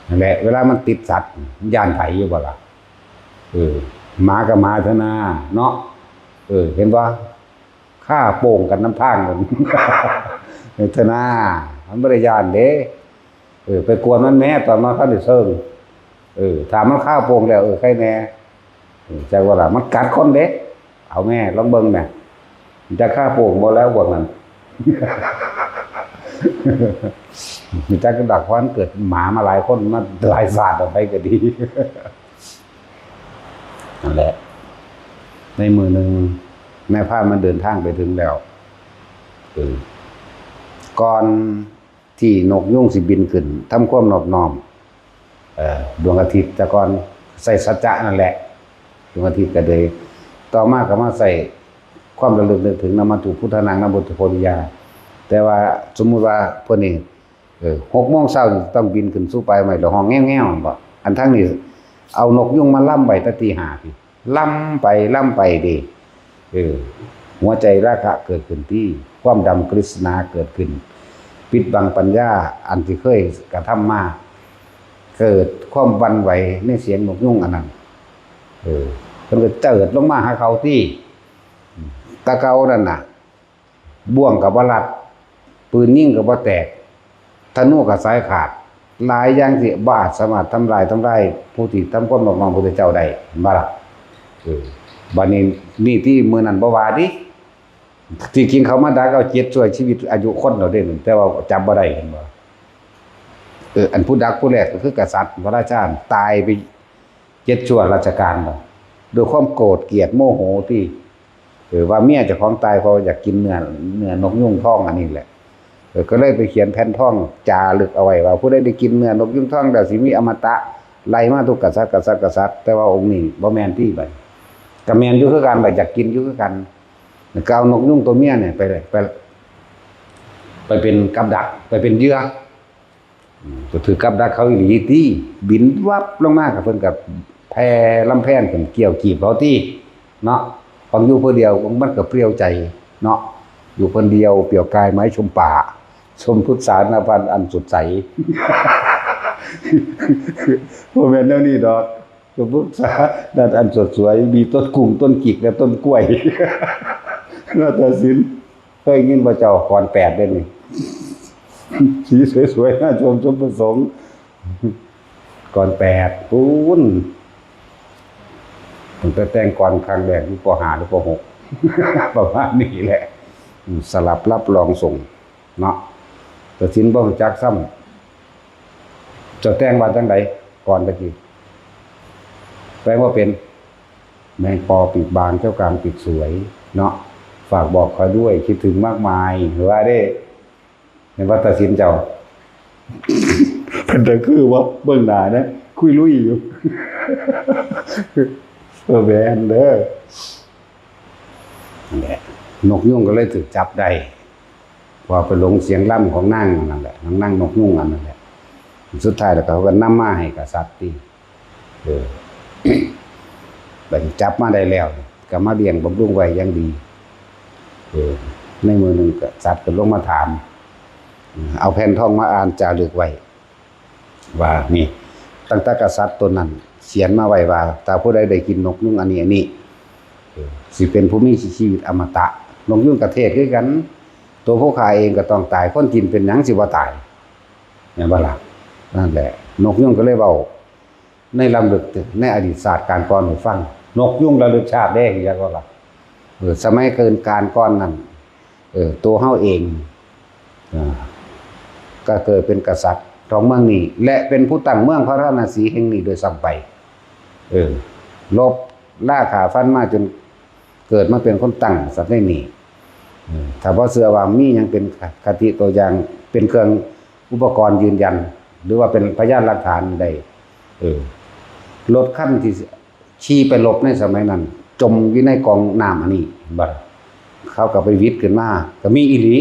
นั่นแหละเวลามันติดสัตว์ย่านไผอยู่บ่ล่ะหมาก็มาเถอะนะเนาะเห็นบ่ฆ่าโป่งกันน้ำทางกัน เถอะนะมันบ่ได้ย่านเด้ไปกวนมันแม่ตอนมาเข้าได้เซิงถามมันข้าวโป่งแล้วใครแน่จักว่าล่ะมันกัดคนเด้เอาแม่ลองเบิ่งแม่จะข้าวโป่งบ่แล้วพวกนั้น มีจักก็ดักวันเกิดหมามาหลายคนมาหลายศาสตร์ออกไปก็ดี นั่นแหละในมือหนึ่งนายพรานมันเดินทางไปถึงแล้วก่อนที่นกยุ่งสิบินขึ้นทำความนอบน้อมดวงอาทิตย์แต่ก่อนใส่สัจจะนั่นแหละดวงอาทิตย์ก็เลยต่อมาก็มาใส่ความระลึกนึกถึงนามัตถุพุทธนังนะมัตถุโพธิญาณแต่ว่าสมมุติว่าเพิ่นนี่6 โมงเช้าต้องบินขึ้นสู่ปลายไม้แล้วห้องแง่วๆบ่อันทั้งนี้เอานกยุ่งมาล่ำไว้ตั้งตี 5พี่ล่ำไปดิหัวใจราคะเกิดขึ้นที่ความดำกฤษณาเกิดขึ้นปิดบังปัญญาอันที่เคยกระทำมาเกิดความหวั่นไหวในเสียงนกยุ่งอันนั้นเพิ่นก็เจิดลงมาหาเขาที่ตะเกานั่นน่ะบ่วงก็บ่รัดปืนยิงก็บ่แตกธนูก็สายขาดหลายอย่างที่บ่อาจสามารถทำลายผู้ที่ทำความนอบน้อมพระพุทธเจ้าได้บ่ล่ะบัดนี้นี่ที่มื้อนั้นบ่ว่าดิที่กินเขามาดักเอาเจ็ดช่วยชีวิตอายุคนเราได้หนึ่งแต่ว่าจำบ่ได้เห็นบ่อันผู้ดักผู้แรกก็คือกษัตริย์พระราชาตายไป7 ชั่วราชการบ่ด้วยความโกรธเกลียดโมโหที่ว่าเมียเจ้าของตายเพราะอยากกินเนื้อนกยุ่งทองอันนี้แหละก็เลยไปเขียนแผ่นทองจารึกเอาไว้ว่าผู้ใดได้กินเนื้อนกยุ่งทองแล้วสิมีอมตะไล่มาทุกกษัตริย์แต่ว่าองค์นี้บ่แม่นที่บัดก็แม่นอยู่คือกันบัดอยากกินอยู่คือกันก็เอานกยุ่งตัวเมียเนี่ยไปเป็นกับดักไปเป็นเหยื่อก็ถือกับดักเขาอีหลีที่บินวับลงมากับเพิ่นกับแพร่ลำแพนเกี่ยวกีบเขาที่เนาะฟังอยู่เพื่อเดียวมันก็เปรี้ยวใจเนาะอยู่คนเดียวเปลี่ยวกายไม้ชมป่าชมพุทธสารนาพันอันสดใส พวกแม่นแนวนี้ดอก ก็ปรึกษาด้านอันสดสวยมีต้นกุ้งต้นกิกและต้นกล้วยนาฏศิลป์เคยยินว่าเจ้าก่อน8ได้นี่สีสวยๆน่าชมสมประสงค์ก่อน8ปูนตั้งแต่แต่งก่อนครั้งแรกที่ป.5 หรือป.6 ประมาณนี้แหละสลับรับรองส่งเนาะแต่ศิลป์บ่รู้จักซ้ำเจ้าแต่งว่าจังไดก่อนตะกี้แปลว่าเป็นแมงปอปีกบางเจ้ากลางปีกสวยเนาะฝากบอกคอยด้วยคิดถึงมากมายหรือว่าได้เห็นว่าตัดสินเจ้าเป็นแต่คือว่าเบื้องหน้านะคุยลุยอยู่แบนเด้อนั่นแหละนกยุ่งก็เลยถูกจับได้ว่าไปหลงเสียงล่ำของนั่งนั่นแหละนั่งนกยุ่งอันนั่นแหละสุดท้ายแล้วเขาก็นำมาให้กษัตริย์ที่ไปจับมาได้แล้วก็มาเลี้ยงบำรุงไว้อย่างดีในมือหนึ่งกษัตริย์ก็ลงมาถามเอาแผ่นทองมาอ่านจารึกไว้ว่านี่ตั้งแต่กษัตริย์ตนนั้นเขียนมาไว้ว่าถ้าผู้ใดได้กินนกยุ่งอันนี้สิเป็นผู้มีชีวิตอมตะนกยุ่งกระเทศคือกันตัวผู้ขายเองก็ต้องตายคนกินเป็นหยังสิว่าตายเนี่ยบ่ล่ะนั่นแหละนกยุ่งก็เลยเว้าในลำลึกในอดีตศาสตร์การก่อนให้ฟังนกยุ่งระลึกชาติได้ยังก็ล่ะสมัยเกินการก่อนนั้นตัวเฮาเองก็เกิดเป็นกษัตริย์ของเมืองนี้และเป็นผู้ตั้งเมืองพระราชสีแห่งนี้โดยซ้ำไปลบล่าขาฟันมาจนเกิดมาเป็นคนตั้งสัตว์ในนี้ถ้าบ่เชื่อว่ามียังเป็นคติตัวอย่างเป็นเครื่องอุปกรณ์ยืนยันหรือว่าเป็นพยานหลักฐานใดรถคันที่ขี่ไปลบในสมัยนั้นจมอยู่ในกองน้ำอันนี้บัดเขาก็ไปวิทย์ขึ้นมาก็มีอีหลี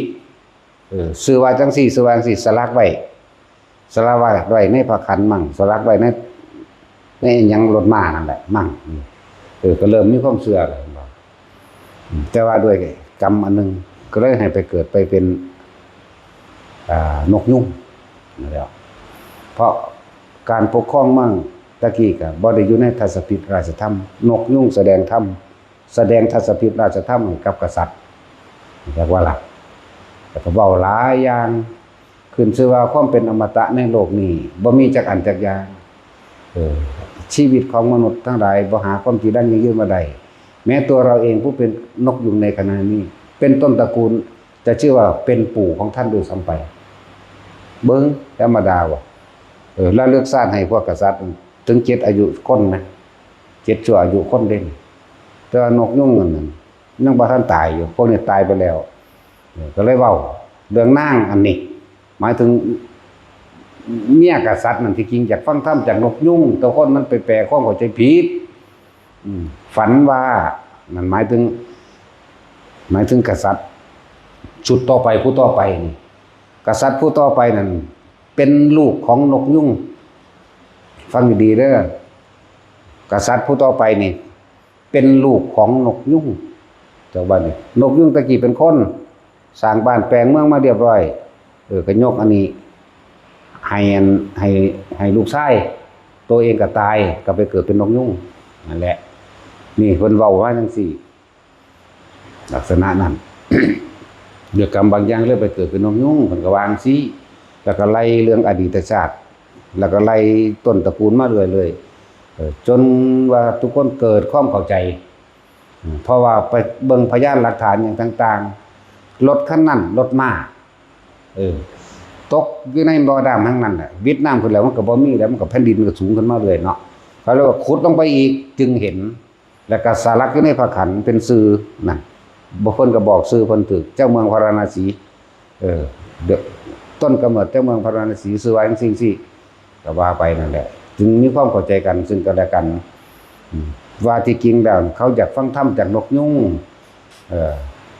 ซื้อว่าจังซี่ซื้อว่าจังซี่สลักไว้ในพระขันมั่งสลักไว้ในหยังรถม้านั่นแหละมั่งก็เริ่มมีความเชื่อแล้วแต่ว่าด้วยกรรมอันนึงก็เลยให้ไปเกิดไปเป็นนกยุ่งนั่นแหละเพราะการปกครองมั่งตะกี้ก็บ่ได้อยู่ในทัศพิธราชธรรมนกยุ่งแสดงธรรมแสดงทัศพิธราชธรรมกับกษัตริย์เรียกว่าล่ะก็เว้าหลายอย่างขึ้นชื่อว่าความเป็นอมตะในโลกนี้บ่มีจักอันจักอย่างชีวิตของมนุษย์ทั้งหลายบ่หาความจริงดั้งยืนมาได้แม้ตัวเราเองผู้เป็นนกยุงในขณะนี้เป็นต้นตระกูลจะชื่อว่าเป็นปู่ของท่านด้วยซ้ำไปเบิ่งธรรมดาว่ะแล้วเลือกสร้างให้พวกกษัตริย์ถึง7อายุคนนะ7ชั่วอายุคนเด่นแต่นกยุงนั่นยังบ่ทันตายอยู่พวกนี้ตายไปแล้วก็เลยเว้าเรื่องนางอันนี้หมายถึงเมียกษัตริย์นั่นที่จริงจากฟังธรรมจากนกยุงแต่คนมันไปแปลความเข้าใจผิดฝันว่านั่นหมายถึงกษัตริย์ชุดต่อไปผู้ต่อไปนี่กษัตริย์ผู้ต่อไปนั่นเป็นลูกของนกยุงฟังดีๆเด้อกษัตริย์ผู้ต่อไปนี่เป็นลูกของนกยุงเจ้าบ้านนี่นกยุงตะกี้เป็นคนสร้างบ้านแปลงเมืองมาเรียบร้อยก็ยกอันนี้ให้ลูกชายตัวเองก็ตายก็ไปเกิดเป็นนกยุงนั่นแหละนี่เพิ่นเว้าว่าจังซี่ลักษณะนั้น เรื่องกรรมบางอย่างเลยไปเกิดเป็นนกยุงเพิ่นก็วางซี่แล้วก็ไล่เรื่องอดีตชาติแล้วก็ไล่ต้นตระกูลมาเรื่อยเลยจนว่าทุกคนเกิดความเข้าใจเพราะว่าไปเบิ่งพยานหลักฐานอย่างต่างๆรถคันนั้นรถม้าตกอยู่ในบ่อน้ำทั้งนั้นแหละวิทย์น้ำขึ้นแล้วมันก็บ่มีแล้วมันก็แผ่นดินก็สูงขึ้นมาเลยเนาะเขาเรียกว่าขุดลงไปอีกจึงเห็นแล้วก็สลักอยู่ในพระขันเป็นสื่อนั่นบ่เพิ่นก็บอกสื่อเพิ่นถึกเจ้าเมืองพาราณสีต้นกำเนิดเจ้าเมืองพาราณสีชื่อว่าจังซี่ก็ว่าไปนั่นแหละจึงมีความเข้าใจกันซึ่งกันและกันว่าที่จริงแล้วเขาอยากฟังธรรมจากนกยุง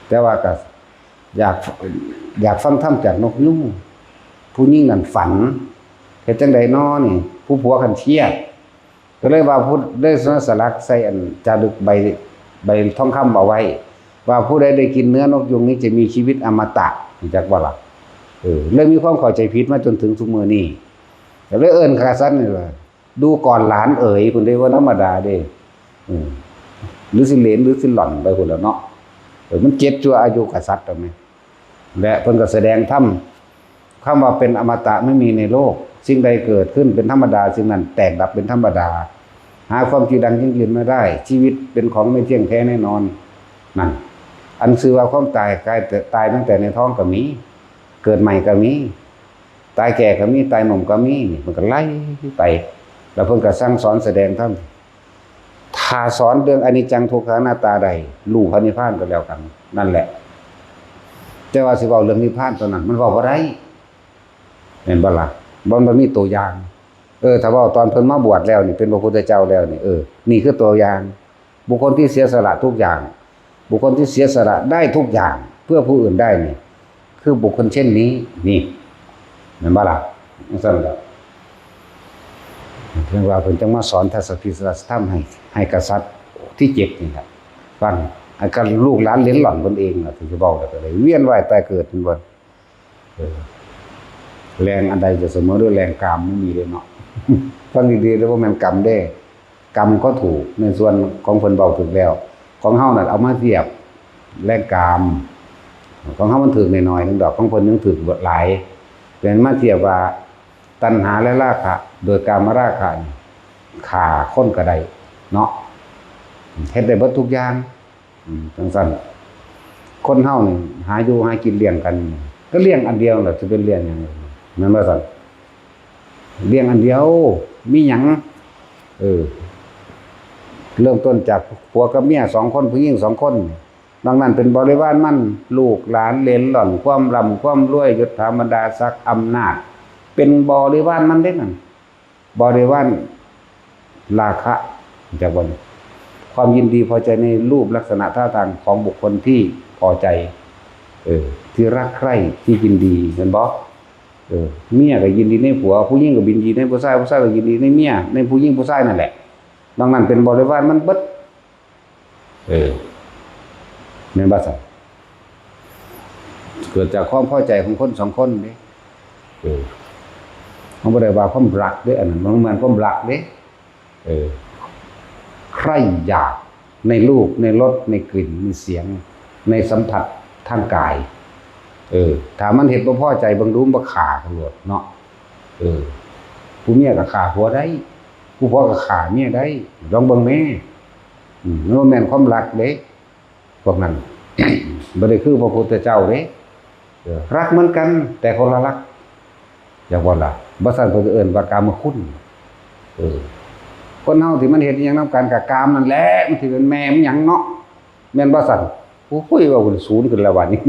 แต่ว่าก็อยากฟังธรรมจากนกยุงผู้หญิงนั่นฝันเฮ็ดจังได๋น้อนี่ผู้ผัวคันเครียดก็เลยว่าพูดได้สลักใส่อันจารึกใบทองคำเอาไว้ว่าผู้ใดได้กินเนื้อนกยุงนี้จะมีชีวิตอมตะจักว่าล่ะเลยมีความเข้าใจผิดมาจนถึงทุกมื้อนี้ก็เลยเอิ้นกษัตริย์นี่ว่า ดูก่อนหลานเอ๋ยคุณได้ว่าธรรมดาเด้หรือสิเหลนหรือสิหล่อนไปคุณแล้วเนาะมันเจ็ดชั่วอายุกษัตริย์ตรงนี้และเพิ่นก็แสดงธรรมคำว่าเป็นอมตะไม่มีในโลกสิ่งใดเกิดขึ้นเป็นธรรมดาสิ่งนั้นแตกดับเป็นธรรมดาหาความจริงดังยิ่งยืนไม่ได้ชีวิตเป็นของไม่เที่ยงแท้แน่นอนนั่นอันซื่อว่าความตายตายตั้งแต่ในท้องก็มีเกิดใหม่ก็มีตายแก่ก็มีตายหนุ่มก็มีมันก็ไล่ไปแล้วเพิ่นก็สั่งสอนแสดงธรรมถ้าสอนเรื่องอนิจจังทุกขังอนัตตาใดรู้พระนิพพานก็แล้วกันนั่นแหละแต่ว่าสิเว้าเรื่องนิพพานตอนนั้นมันเว้าบ่ได้เห็นบ่ล่ะบ่มีตัวอย่างถ้าเว้าตอนเพิ่นมาบวชแล้วนี่เป็นพระพุทธเจ้าแล้วนี่นี่คือตัวอย่างบุคคลที่เสียสละทุกอย่างบุคคลที่เสียสละได้ทุกอย่างเพื่อผู้อื่นได้นี่คือบุคคลเช่นนี้นี่เห็นบ่ล่ะซั่นล่ะเรื่องว่าเพิ่นจังมาสอนทัศพิสธรรมให้กษัตริย์ที่7นี่ครับฟังให้กับลูกหลานเลี้ยงหล่อนเพิ่นเองน่ะถึงจะเว้าได้ก็เลยเวียนว่ายตายเกิดเพิ่นบ่แรงอันใดจะเสมอด้วยแรงกามไม่มีเลยเนาะฟังดีๆแล้วว่ามันกรรมเด้กรรมก็ถูกในส่วนของเพิ่นเว้าถูกแล้วของเฮาน่ะเอามาเทียบแรงกามของเฮามันถูกน้อยๆนึงดอกของเพิ่นยังถูกหลายเป็นมาเทียบว่าตัณหาและราคะโดยกามราคะฆ่าคนก็ได้เนาะเฮ็ดได้เบิดทุกอย่างจังซั่นคนเฮานี่หาอยู่หากินเลี้ยงกันก็เลี้ยงอันเดียวแหละสิเป็นเลี้ยงหยังแม่นบ่ซั่นเลี้ยงอันเดียวมีหยังเริ่มต้นจากผัวกับเมีย2คนผู้หญิง2คนดังนั้นเป็นบริวารมันลูกหลานเหลนหล่อนความร่ำความรวยยศถาบรรดาศักดิ์อำนาจเป็นบริวารมันเด้นั่นบริวารราคะจากวันความยินดีพอใจในรูปลักษณะท่าทางของบุคคลที่พอใจที่รักใคร่ที่ยินดีเห็นบ่เมียก็ยินดีในผัวผู้หญิงก็ยินดีในผู้ชายผู้ชายก็ยินดีในเมียในผู้หญิงผู้ชายนั่นแหละดังนั้นเป็นบริวารมันเบิดแม่นบ่ซั่นเกิดจากความพอใจของคน2คนเด้เขาบ่ได้ว่าความรักเด้อันนั้นมันเหมือนความรักเด้ใครอยากในรูปในรสในกลิ่นในเสียงในสัมผัสทางกายถ้ามันเห็นบ่พอใจเบิ่งดูมันบ่ฆ่ากันโลดเนาะผู้เมียก็ฆ่าผัวได้ผู้ผัวก็ฆ่าเมียได้ลองเบิ่งแม่มันบ่แม่นความรักเด้พวกนั้น บ่ได้คือพระพุทธเจ้าเด้รักเหมือนกันแต่คนละรักอย่าว่าล่ะบ่ซั่นเพิ่นก็เอิ้นว่ากามคุณคนเฮาที่มันเฮ็ดอีหยังนำกันกับกามนั่นแหละมันสิเป็นแม่มันหยังเนาะแม่นบ่ซั่นโอ้ยว่าคุณศูนย์ขึ้นแล้วบัดนี้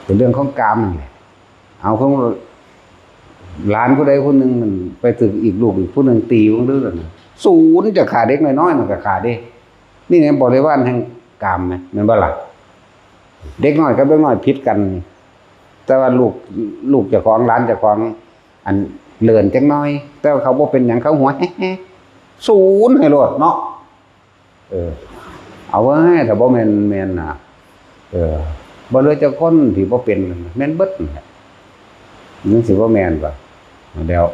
เป็นเรื่องของกามนั่นแหละเอาของหลานผู้ใดคนหนึ่งมันไปถึงอีกลูกอีกผู้หนึ่งตีมันเรื่องศูนย์จะขาเด็กน้อยๆมันก็ขาได้นี่ไงบริวารแห่งกามไหมมันบ่ล่ะเด็กน้อยกับเด็กน้อยผิดกันแต่ว่าลูกเจ้าของหลานเจ้าของอันเลื่อนจังน้อยแต่ว่าเขาบ่เป็นหยังเขาหัวศูนย์ให้โลดเนาะเอาไว้ถ้าบ่แม่นน่ะบ่เหลือเจ้าคนที่บ่เป็นแม่นเบิดนั่นสิบ่แม่นป่ะแล้ว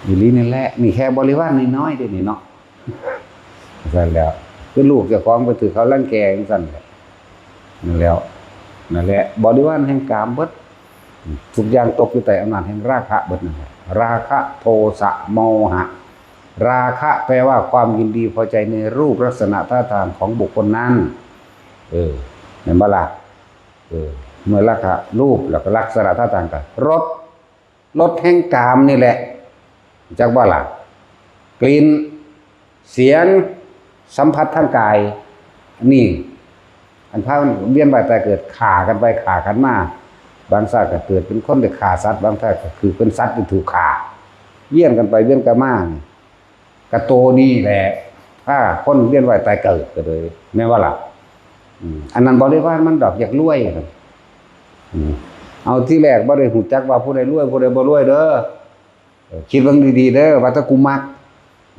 อีหลีนี่แหละนี่แค่บริวารน้อยๆเด้นี่เนาะซั่นแล้วคือลูกเจ้าของไปถือเขารังแกจังซั่นแหละนั่นแล้วนั่นแหละบริวารแห่งกามเบิดทุกอย่างตกอยู่ใต้อำนาจแห่งราคะเบิดนั่นแหละราคะโทสะโมหะราคะแปลว่าความยินดีพอใจในรูปลักษณะท่าทางของบุคคลนั้นเห็นบ่ล่ะเมื่อราคะรูปแล้วก็ลักษณะท่าทางกันรสแห่งกามนี่แหละจักบ่ล่ะกลิ่นเสียงสัมผัสทางกายนี่อันพาเวียนว่ายตายเกิดฆ่ากันไปฆ่ากันมาบางชาติก็เกิดเป็นคนได้ฆ่าสัตว์บางชาติก็คือเป็นสัตว์ที่ถูกฆ่าเวียนกันไปเวียนกันมากระโตนี่แหละถ้าคนเวียนว่ายตายเกิดก็เลยแม่ว่าล่ะอันนั้นบริวารมันดอกอยากรวยเอาที่แรกบ่ได้หูจักว่าผู้ใดรวยผู้ใดบ่รวยเด้อคิดเบิ่งดีๆเด้อว่าตระกูลมัก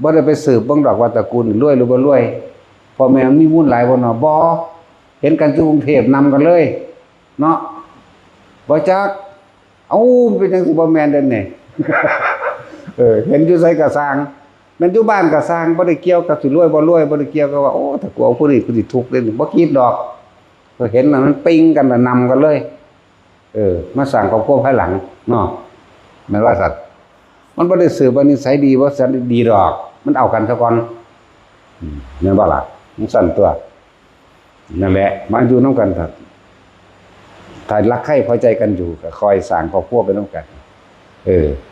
บ่ได้ไปสืบเบิ่งดอกว่าตระกูลรวยหรือบ่รวยพ่อแม่มีมูลหลายบ่เนาะบ่เห็นกันที่กรุงเทพนำกันเลยเนาะบ่จัก เอ้าเป็นจังสิบ่แม่นเด้อนี่ เห็นอยู่ไสก็สร้างแม่นอยู่บ้านก็สร้างบ่ได้เกี่ยวกับสิรวยบ่รวยบ่ได้เกี่ยวกับว่าโอ้ถ้ากูเอาผู้นี้กูสิทุกข์เด้อบ่คิดดอกก็เห็นน่ะมันปิ๊งกันน่ะนำกันเลยมาสร้างครอบครัวภายหลังเนาะแม่นว่าสัตว์มันบ่ได้สืบว่านิสัยดีบ่สันดีดอกมันเอากันซะก่อนแม่นบ่ล่ะมันสั่นตัวนั่นแหละมาอยู่นำกันถ้ารักใคร่พอใจกันอยู่ก็คอยสร้างครอบครัวไปนำกัน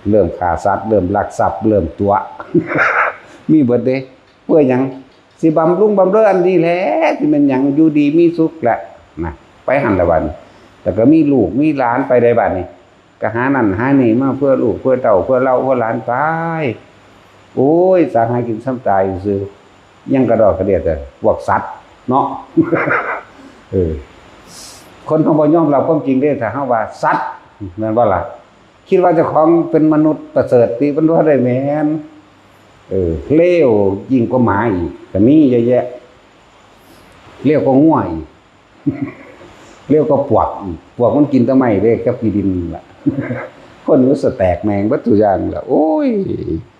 เริ่มฆ่าสัตว์เริ่มลักทรัพย์เริ่มตัว มีเบิดเด้เพื่อหยังสิบำรุงบำเรออันนี้แหละที่มันหยังอยู่ดีมีสุขแหละนะไปหันตะวันแต่ก็มีลูกมีหลานไปได้บัดนี้ก็หานั่นหานี่มาเพื่อลูกเพื่อเต้าเพื่อเราเพื่อหลานตายโอ้ยสาหากินซ้ำตายซื่อยังกระดอกกระเดียดแต่พวกสัตว์เนาะ คนเขาบ่ยอมรับความจริงได้ถ้าเฮาว่าสัตว์แม่นบ่ล่ะคิดว่าเจ้าของเป็นมนุษย์ประเสริฐติมันว่าได้แม่นเลวยิ่งกว่าหมาอีกก็มีเยอะแยะเลวกว่างัวอีก เลวกว่าปวกอีกปวกมันกินแต่ไม้เด้กับขี้ดินล่ะ คนรู้สึกแตกแมงวัตถุอย่างล่ะโอ้ย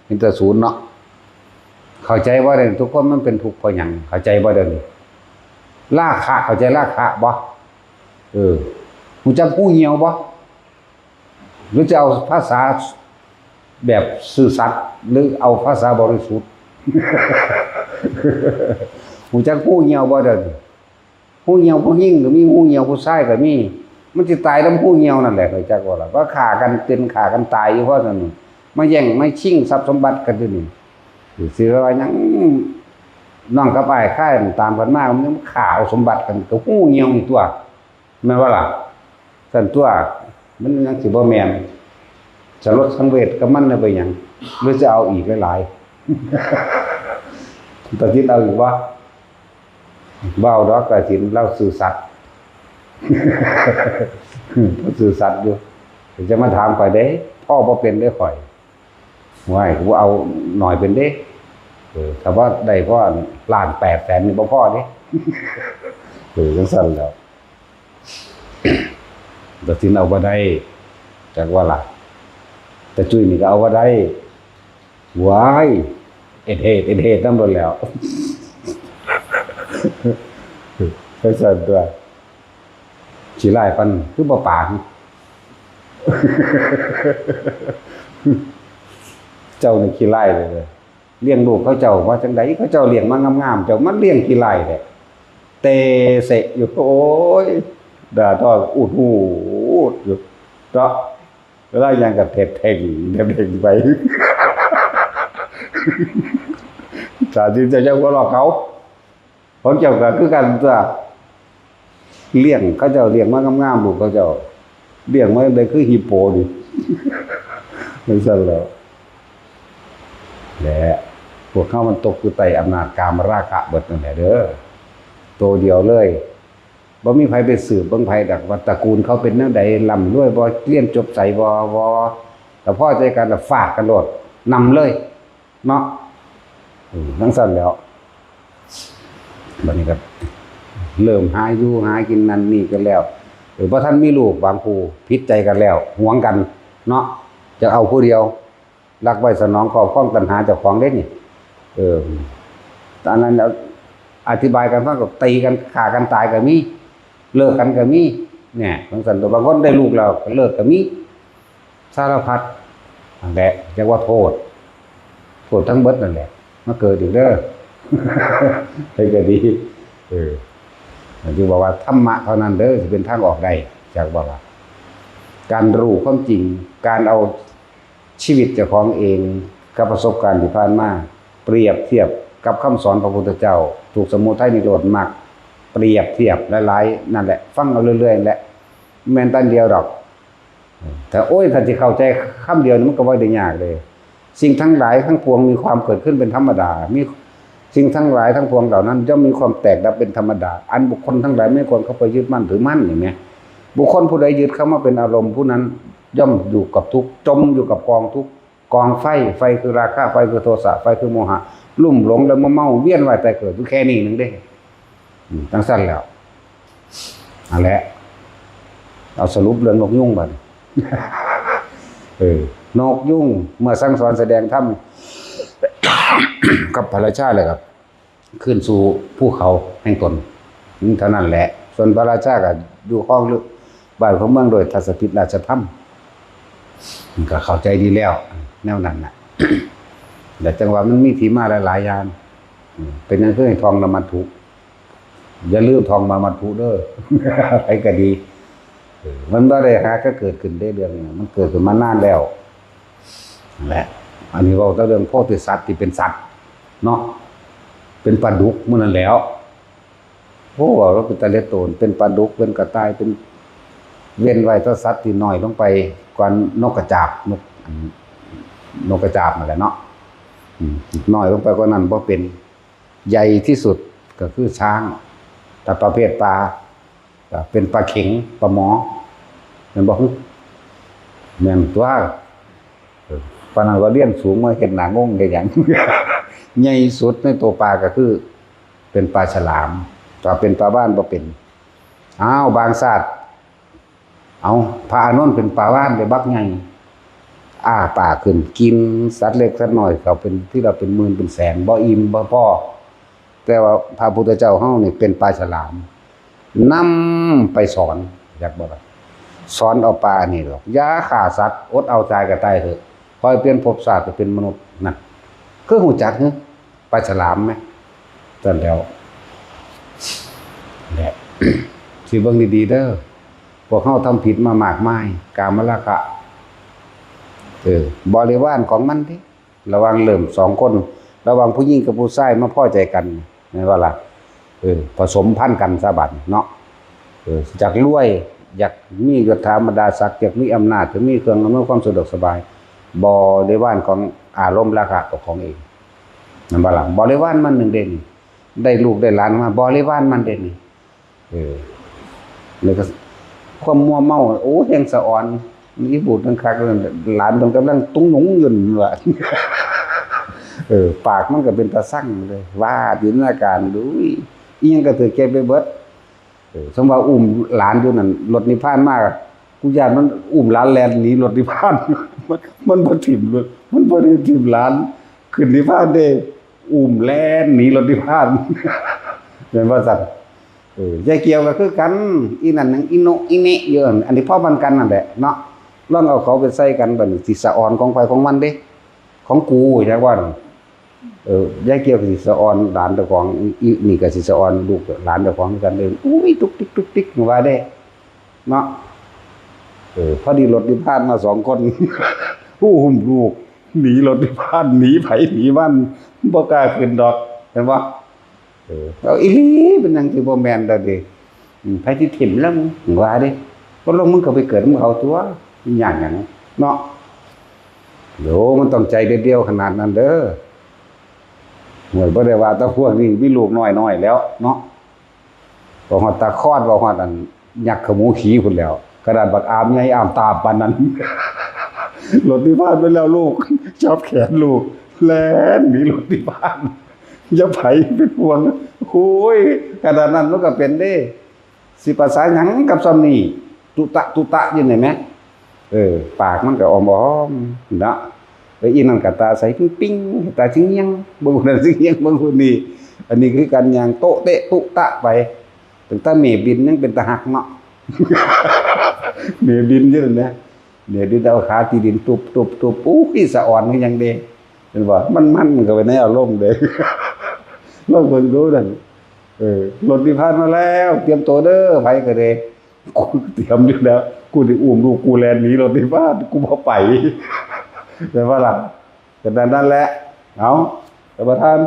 เป็นแต่ศูนย์เนาะเข้าใจว่าเด้ทุกคนมันเป็นทุกข์เพราะหยังเข้าใจบ่เด้อราคะเข้าใจราคะบ่รู้จักผู้เหี่ยวบ่หรือจะเอาภาษาแบบซื่อสัตย์หรือเอาภาษาบริสุทธิ์ หูจักผู้เหี่ยวบ่เด้อผู้เหี่ยวผู้หญิงก็มีผู้เหี่ยวผู้ชายก็มีมันสิตายนำผู้เหี่ยวนั่นแหละเข้าใจบ่ล่ะว่าฆ่ากันเป็นฆ่ากันตายอยู่เพราะนั่นมาแย่งมาชิงทรัพย์สมบัติกันอยู่นี่สิว่าหยังน้องกับอ้ายค่ายตามกันมามันยังฆ่าเอาสมบัติกันก็ผู้เหี่ยวอีกตัวแม่นบ่ล่ะซั่นตัวมันยังสิบ่แม่นจะลดสังเวชกับมันได้ไปหยังหรือจะเอาอีกหลายๆตะทินเอาอีกว่าเบ้าดอกกระถินเล่าสื่อสัตว์ สื่อสัตว์อยู่จะมาถามข่อยเด้พ่อบ่เป็นได้ข่อยว่ากูเอาหน่อยเป็นเด้ถ้าว่าได้พ่อ1,800,000นี่บ่พอเด้ จังซั่นแล้วตะทินเอาบ่ได้จักว่าล่ะแต่จุ้ยนี่ก็เอาว่าได้ว้ายเอ็ดเหตุนั่นหมดแล้วไปสั่นตัวฉีไล่ปันคือบ่ปากเจ้านี่ขี้ไล่เลยเลี้ยงลูกเขาเจ้าว่าจังไดเขาเจ้าเลี้ยงมางามๆเจ้ามันเลี้ยงขี้ไล่แหละเตเสะอยู่โอ้ยด่าทออุดหูอยู่เนาะแล้วยังกับเท็ดเท่งเด็กไป สาธิตเจ้าก็หลอกเขาของเจ้าก็คือกันตัวเลี้ยงเขาเจ้าเลี้ยงมางามๆลูกเขาเจ้าเลี้ยงมาได้คือฮิปโปดิไม่สั่นแล้วแหละพวกเขามันตกอยู่ใต้อำนาจกามราคะเบิดนั่นแหละเด้อตัวเดียวเลยบ่มีไผไปสืบเบิ่งไผดอกว่าตระกูลเขาเป็นแนวใดร่ำรวยบ่เรียนจบไสบ่แต่พอใจกันแล้วฟาดกันโลดนำเลยเนาะทั้งสั้นแล้วบัดนี้ก็เริ่มหาอยู่หากินนั่นนี่กันแล้วหรือว่าท่านมีลูกบางคู่ผิดใจกันแล้วหวงกันเนาะจะเอาผู้เดียวรักไว้สนองครอบครองตัณหาเจ้าของเด้นี่ตอนนั้นอธิบายกันฟังก็ตีกันฆ่ากันตายก็มีเลิกกันก็มีเนี่ยบางสันตัวบางคนได้ลูกแล้วก็เลิกก็มีสารพัดนั่นแหละเรียกว่าโทษทั้งเบิดนั่นแหละมาเกิดอีกเด้อ ให้ก็ดีที่บอกว่าธรรมะเท่านั้นเด้อจะเป็นทางออกได้จากบอกว่าการรู้ความจริงการเอาชีวิตเจ้าของเองกับประสบการณ์ที่ผ่านมาเปรียบเทียบกับคำสอนพระพุทธเจ้าถูกสมุทัยนิโรธมรรคเปรียบเทียบหลายๆนั่นแหละฟังเอาเรื่อยๆแหละแม่นตันเดียวดอกแต่โอ้ยถ้าจะเข้าใจคำเดียวมันก็บ่ได้ยากเลยสิ่งทั้งหลายทั้งปวงมีความเกิดขึ้นเป็นธรรมดามีสิ่งทั้งหลายทั้งปวงเหล่านั้นย่อมมีความแตกดับเป็นธรรมดาอันบุคคลทั้งหลายไม่ควรเข้าไปยึดมั่นถือมั่นอย่างเงี้ยบุคคลผู้ใดยึดเข้ามาเป็นอารมณ์ผู้นั้นย่อมอยู่กับทุกข์จมอยู่กับกองทุกข์กองไฟคือราคะไฟคือโทสะไฟคือโมหะลุ่มหลงแล้วเมาเวียนว่ายตายเกิดอยู่แค่นี้นึงเด้ตั้งสั้นแล้วนั่นแหละเอาสรุปเรื่องนกยุงบัด นกยุ่งเมื่อสั่งสอนแสดงธรรม กับพระราชาเลยครับขึ้นสู่ภูเขาแห่งตนเท่านั้นแหละส่วนพระราชาก็อยู่ห้องลึกบ้านของเมืองโดยทัศพิตราชธรรมก็เข้าใจดีแล้วแนวนั้นน่ะ แต่จังหวะมันมีที่มาหลายๆอย่างเป็นนั่นคือให้ทองละมัดถุอย่าลืมทองมามัดถุเด้อ ไปก็ดีมันบ่ได้หาก็เกิดขึ้นได้เรื่องมันเกิดขึ้นมานานแล้วแหละอันนี้เว้าแต่เรื่องโพธิสัตว์ที่เป็นสัตว์เนาะเป็นปลาดุกมื้อนั้นแล้วโอ้เราเป็นตะเลโตนเป็นปลาดุกเป็นกระต่ายเป็นเว้นไว้ต่อสัตว์ที่น้อยลงไปกว่านกกระจาบนกกระจาบนั่นแหละเนาะน้อยลงไปกว่านั้นบ่เป็นใหญ่ที่สุดก็คือช้างแต่ประเภทปลาก็เป็นปลาเข็งปลาหมอแม่นบ่แม่นตัวปานนั้นก็เรียนสูงมาเฮ็ดหน้างงได้หยัง ใหญ่สุดในตัวปลาก็คือเป็นปลาฉลามถ้าเป็นปลาบ้านบ่เป็นอ้าวบางชาติเอาพระอานนท์เป็นปลาบ้านได้บักใหญ่ปากขึ้นกินสัตว์เล็กสัตว์น้อยเขาเป็นที่เราเป็นหมื่นเป็นแสนบ่อิ่มบ่พอแต่ว่าพระพุทธเจ้าเฮานี่เป็นปลาฉลามนำไปสอนอยากบ่ล่ะสอนเอาปลานี่หรอกอย่าฆ่าสัตว์อดเอาใจก็ตายเถอะคอยเปลี่ยนภพชาติไปเป็นมนุษย์นั่นคือหูจักปลาฉลามไหมตอนแล้วแหละ สิเบิ่งดีๆเด้อพวกเฮาทำผิดมามากมายกามราคะบริวารของมันที่ระวังเริ่ม2คนระวังผู้หญิงกับผู้ชายมาพอใจกันแม่นว่าล่ะผสมพันธุ์กันซะบัดเนาะจากรวยอยากมียศถาบรรดาศักดิ์อยากมีอำนาจอยากมีเครื่องอำนวยความสะดวกสบายบริวารของอารมณ์ราคะของเองนั่นบ่ล่ะบริวารมันหนึ่งเด่นได้ลูกได้หลานมาบริวารมันเด่นแล้วก็ความมัวเมาโอ้แห่งสะอ่อนนี่บูดนั่นคักหลานมันกำลังตุ้งหนุงยืนว่า ปากมันก็เป็นตาสั่งเลยว่าอยู่ในอาการดูอีหยังก็ถือเก็บไปเบิดสมว่าอุ้มหลานอยู่นั่นรถนิพพานมากกูญาติมันอุ้มหลานแล่นหนีรถนิพพาน มันบ่ถิ่มรถมันบ่ได้ถิ่มหลานขึ้นนิพพานเด้อุ้มแล่นหนีรถนิพพาน เป็นว่าซั่นยายเกี่ยวก็คือกันอีนั่นนึงอีโนอีเนะเยอะอันนี้พ่อมันกันนั่นแหละเนาะลองเอาเขาไปใส่กันบัดนี้สิสะอ่อนของไผของมันเด้ของกูจังว่ายายเกี่ยวก็สิสะอ่อนหลานเจ้าของอีนี่ก็สิสะอ่อนลูกหลานเจ้าของกันเด้อุ้ยตุกติกตุกติกว่าเด้เนาะพอดีรถนิพพานมา2คน ผู้หุ้มลูกหนีรถนิพพานหนีไผหนีมันบ่กล้าขึ้นดอกเห็นบ่เอาอีหลีเป็นจังสิบ่แม่นดอกเด้ไผสิถิ่มแล้วมึงว่าเด้บ่ลงมึงก็ไปเกิดมึงเอาตัวอย่างหยังเนาะโยมันต้องใจเดียวขนาดนั้นเด้อหวยบ่ได้ว่าแต่พวกนี้มีลูกน้อยๆแล้วเนาะบ่ฮอดตาคอดบ่ฮอดอันยักษ์ขมูขี้พุ่นแล้วกระดานบักอามใหญ่อามตาปานนั้น รถที่บ้านไปแล้วลูกจับแขนลูกแล่นหนีรถที่บ้านอย่าไผเป็นห่วงโอ้ยขนาดนั้นมันก็เป็นเด้สิภาษาหยังกับซ้ำนี่ตุตะอยู่ไหนแม่ปากมันก็อ้อมๆเนาะแล้วอีนั่นก็ตาใสปิ๊งๆตาสิงยังเบิ่งนั่นสิงยังเบิ่งคนนี้อันนี้คือกันอย่างโตะเตะตุตะไปตั้งแต่เมบินยังเป็นตาหักเนาะ เมบินอยู่นั่นนะเดี๋ยวดินเอาขาตีดินตุบอู้ยสะอ่อนคือหยังเด้เห็นบ่มันก็ไปในอารมณ์เด้ ลองเบิ่งดูนั่นรถนิพพานมาแล้วเตรียมตัวเด้อไผก็เด้กูเตรียมอยู่แล้วกูสิอุ้มลูกกูแล่นหนีรถนิพพานกูบ่ไป แต่ว่าล่ะก็นั่นแหละเอาท่านประธาน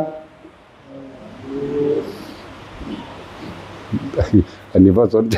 อันนี้บ่สนใจ